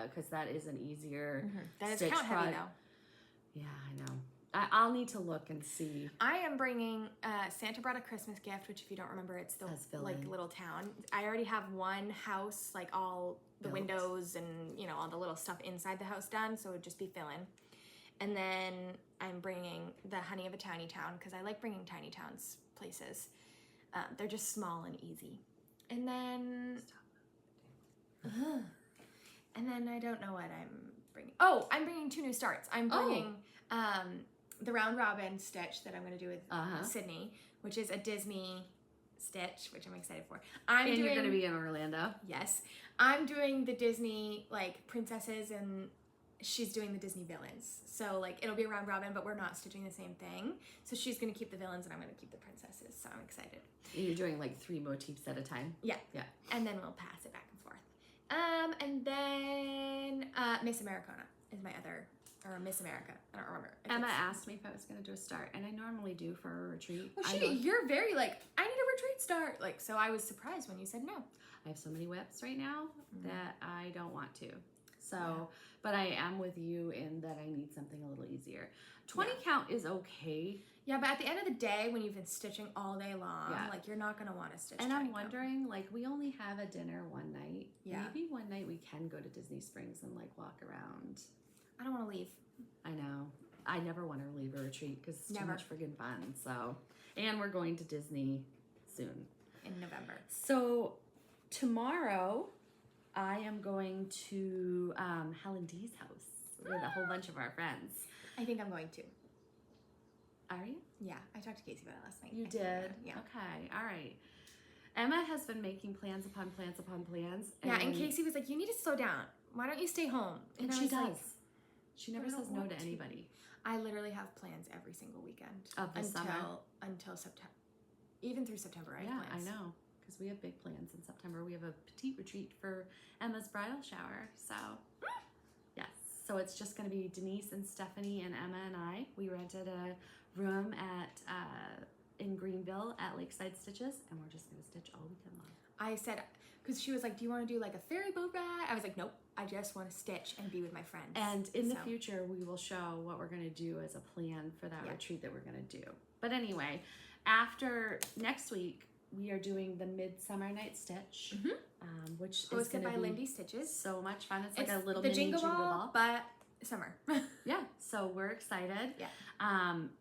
because that is an easier That is stitch count heavy, though. Yeah, I know. I'll need to look and see. I am bringing Santa brought a Christmas gift, which if you don't remember, it's the like little town. I already have one house, like all the windows and all the little stuff inside the house done, so it would just be fill-in. And then I'm bringing the Honey of a Tiny Town because I like bringing tiny towns places. They're just small and easy. And then, I don't know what I'm bringing. Oh, I'm bringing 2 new starts. I'm bringing the round robin stitch that I'm going to do with Sydney, which is a Disney stitch, which I'm excited for. You're going to be in Orlando. Yes, I'm doing the Disney like princesses and she's doing the Disney villains. So like it'll be a round robin, but we're not stitching the same thing. So she's gonna keep the villains and I'm gonna keep the princesses. So I'm excited. And you're doing like 3 motifs at a time? Yeah. And then we'll pass it back and forth. And then Miss Americana is my other, or Miss America. I don't remember. Emma asked me if I was gonna do a start, and I normally do for a retreat. Well, you're very like, I need a retreat start. Like, so I was surprised when you said no. I have so many whips right now that I don't want to. So, but I am with you in that I need something a little easier. 20 count is okay. Yeah, but at the end of the day, when you've been stitching all day long, like you're not gonna want to stitch. And I'm wondering, like, we only have a dinner one night. Yeah. Maybe one night we can go to Disney Springs and like walk around. I don't want to leave. I know. I never want to leave a retreat because it's too Never. much friggin' fun. So, and we're going to Disney soon. In November. So tomorrow I am going to Helen D's house with a whole bunch of our friends. I think I'm going to. Are you? Yeah, I talked to Casey about it last night. You I think did? yeah. Okay, all right. Emma has been making plans upon plans upon plans. Yeah, and Casey was like, you need to slow down. Why don't you stay home? And I she was does. like, She never I don't says no want to to. anybody. I literally have plans every single weekend. Of the summer? Until September. Even through September, I have Yeah, plans. I know. Because we have big plans in September. We have a petite retreat for Emma's bridal shower. So, yes. So it's just going to be Denise and Stephanie and Emma and I. We rented a room in Greenville at Lakeside Stitches, and we're just going to stitch all weekend long. I said, because she was like, do you want to do like a ferry boat ride? I was like, nope, I just want to stitch and be with my friends. And in the future, we will show what we're going to do as a plan for that retreat that we're going to do. But anyway, after next week, we are doing the Midsummer Night Stitch, which is going to be Lindy Stitches. So much fun. It's like a little the mini Jingle Ball, but summer. Yeah, so we're excited. Yeah.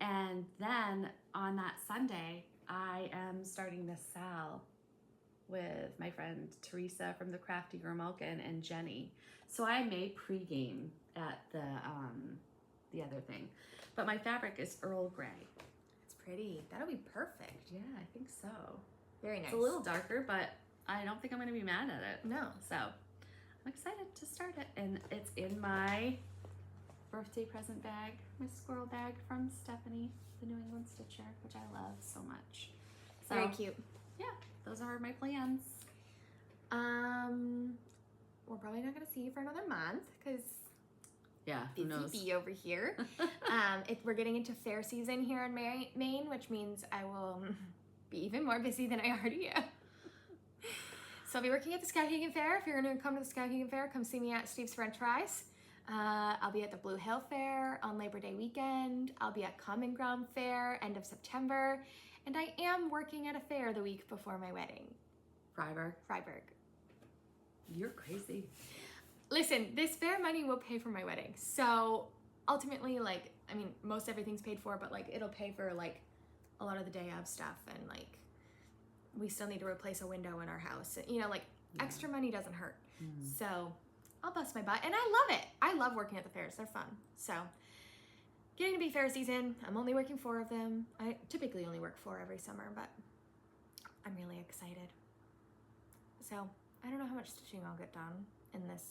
And then on that Sunday, I am starting the Sal with my friend Teresa from the Crafty Grimalkin and Jenny. So I may pregame at the other thing. But my fabric is Earl Grey. It's pretty. That'll be perfect. Yeah, I think so. Very nice. It's a little darker, but I don't think I'm going to be mad at it. No. So I'm excited to start it. And it's in my birthday present bag, my squirrel bag from Stephanie, the New England Stitcher, which I love so much. So, very cute. Yeah, those are my plans. We're probably not going to see you for another month because who knows? busy over here. We're getting into fair season here in Maine, which means I will be even more busy than I already am. So I'll be working at the Skowhegan Fair. If you're going to come to the Skowhegan Fair, come see me at Steve's French Fries. I'll be at the Blue Hill Fair on Labor Day weekend. I'll be at Common Ground Fair end of September. And I am working at a fair the week before my wedding. Freiburg. You're crazy. Listen, this fair money will pay for my wedding. So ultimately, most everything's paid for, but it'll pay for a lot of the day of stuff, and we still need to replace a window in our house. Extra money doesn't hurt. So I'll bust my butt, and I love it. I love working at the fairs. They're fun. So getting to be fair season. I'm only working 4 of them. I typically only work 4 every summer, but I'm really excited. So I don't know how much stitching I'll get done in this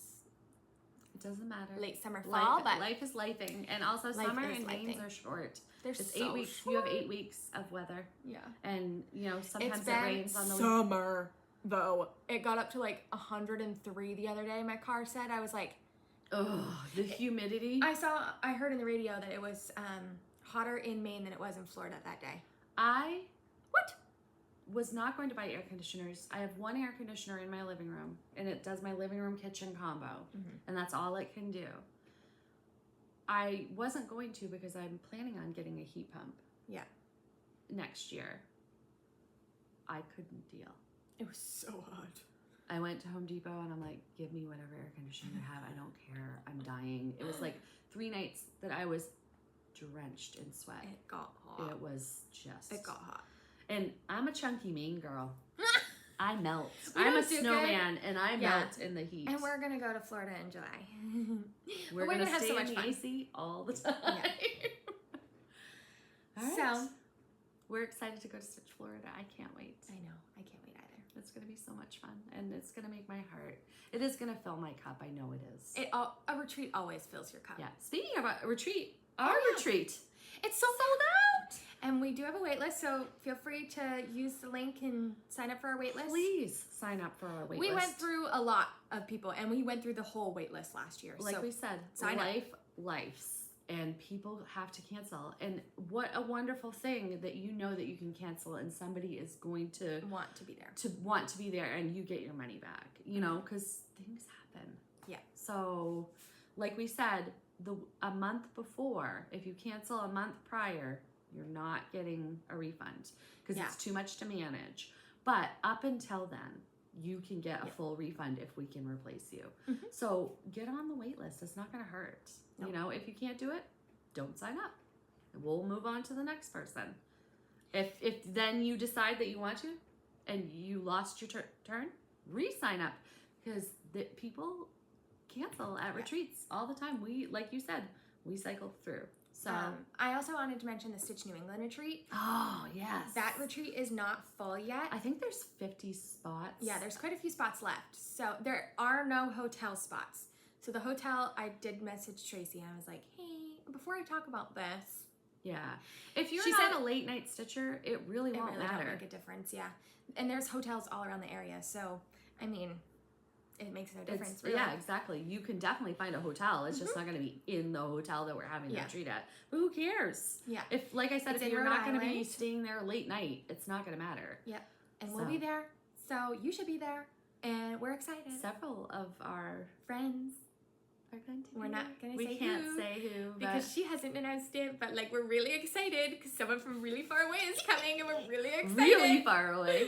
It doesn't matter. late summer, fall, but life is lifing, and also summer and Maines are short. It's 8 weeks. Short. You have 8 weeks of weather. Yeah. And sometimes It's it been rains on the summer though. It got up to 103 the other day. My car said. I was like, oh, the humidity. I heard in the radio that it was hotter in Maine than it was in Florida that day. I was not going to buy air conditioners. I have one air conditioner in my living room, and it does my living room kitchen combo, and that's all it can do. I wasn't going to because I'm planning on getting a heat pump. Yeah. Next year. I couldn't deal. It was so hot. I went to Home Depot and I'm like, give me whatever air conditioner you have. I don't care. I'm dying. It was 3 nights that I was drenched in sweat. It got hot. It got hot. And I'm a chunky mean girl. I melt. We I'm a don't do snowman, good. and I melt in the heat. And we're gonna go to Florida in July. We're gonna have stay so much in the fun. AC all the time. Yeah. All right. So we're excited to go to Stitch, Florida. I can't wait. I know. I can't wait either. It's gonna be so much fun, and it's gonna make my heart. It is gonna fill my cup. I know it is. A retreat always fills your cup. Yeah. Speaking of a retreat, our retreat. It's sold out. And we do have a wait list, so feel free to use the link and sign up for our wait list. Please sign up for our wait list. We went through a lot of people, and we went through the whole wait list last year. Like we said, sign up. Lifes, and people have to cancel. And what a wonderful thing that that you can cancel, and somebody is going to want to be there. And you get your money back, because things happen. Yeah. So, like we said, a month before, if you cancel a month prior, you're not getting a refund because it's too much to manage. But up until then, you can get a full refund if we can replace you. So get on the wait list. It's not going to hurt. Nope. If you can't do it, don't sign up. We'll move on to the next person. If then you decide that you want to and you lost your turn, re-sign up, because people cancel at retreats all the time. We, like you said, we cycle through. So I also wanted to mention the Stitch New England retreat. Oh, yes. That retreat is not full yet. I think there's 50 spots. Yeah, there's quite a few spots left. So there are no hotel spots. So the hotel, I did message Tracy and I was like, hey, before I talk about this. Yeah. If you're She not said- a late night stitcher, it really won't matter. Don't make a difference, yeah. And there's hotels all around the area. So, I mean, it makes no difference, really. Yeah, exactly. You can definitely find a hotel. It's just not going to be in the hotel that we're having the retreat at. But who cares? Yeah. If, like I said, It's if in you're Rhode not going to be Island. staying there late night, it's not going to matter. Yep. And we'll be there. So you should be there. And we're excited. Several of our Friends. are going to We're not going to we say can't who. say who. Because she hasn't announced it, but like we're really excited because someone from really far away is coming and we're really excited. Really far away.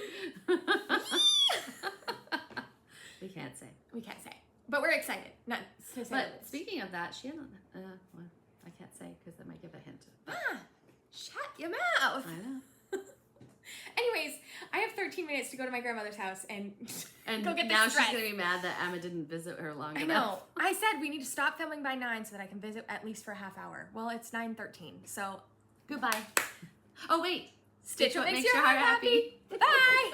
We can't say. We can't say. But we're excited. Not to say But this. speaking of that, she hasn't. Well, I can't say because that might give a hint. Shut your mouth. I know. Anyways, I have 13 minutes to go to my grandmother's house and And go get now this she's dress. gonna be mad that Emma didn't visit her long I enough. know. I said we need to stop filming by 9 so that I can visit at least for a half hour. Well, it's 9:13, so Goodbye. Oh wait, stitch what makes your heart happy. Bye.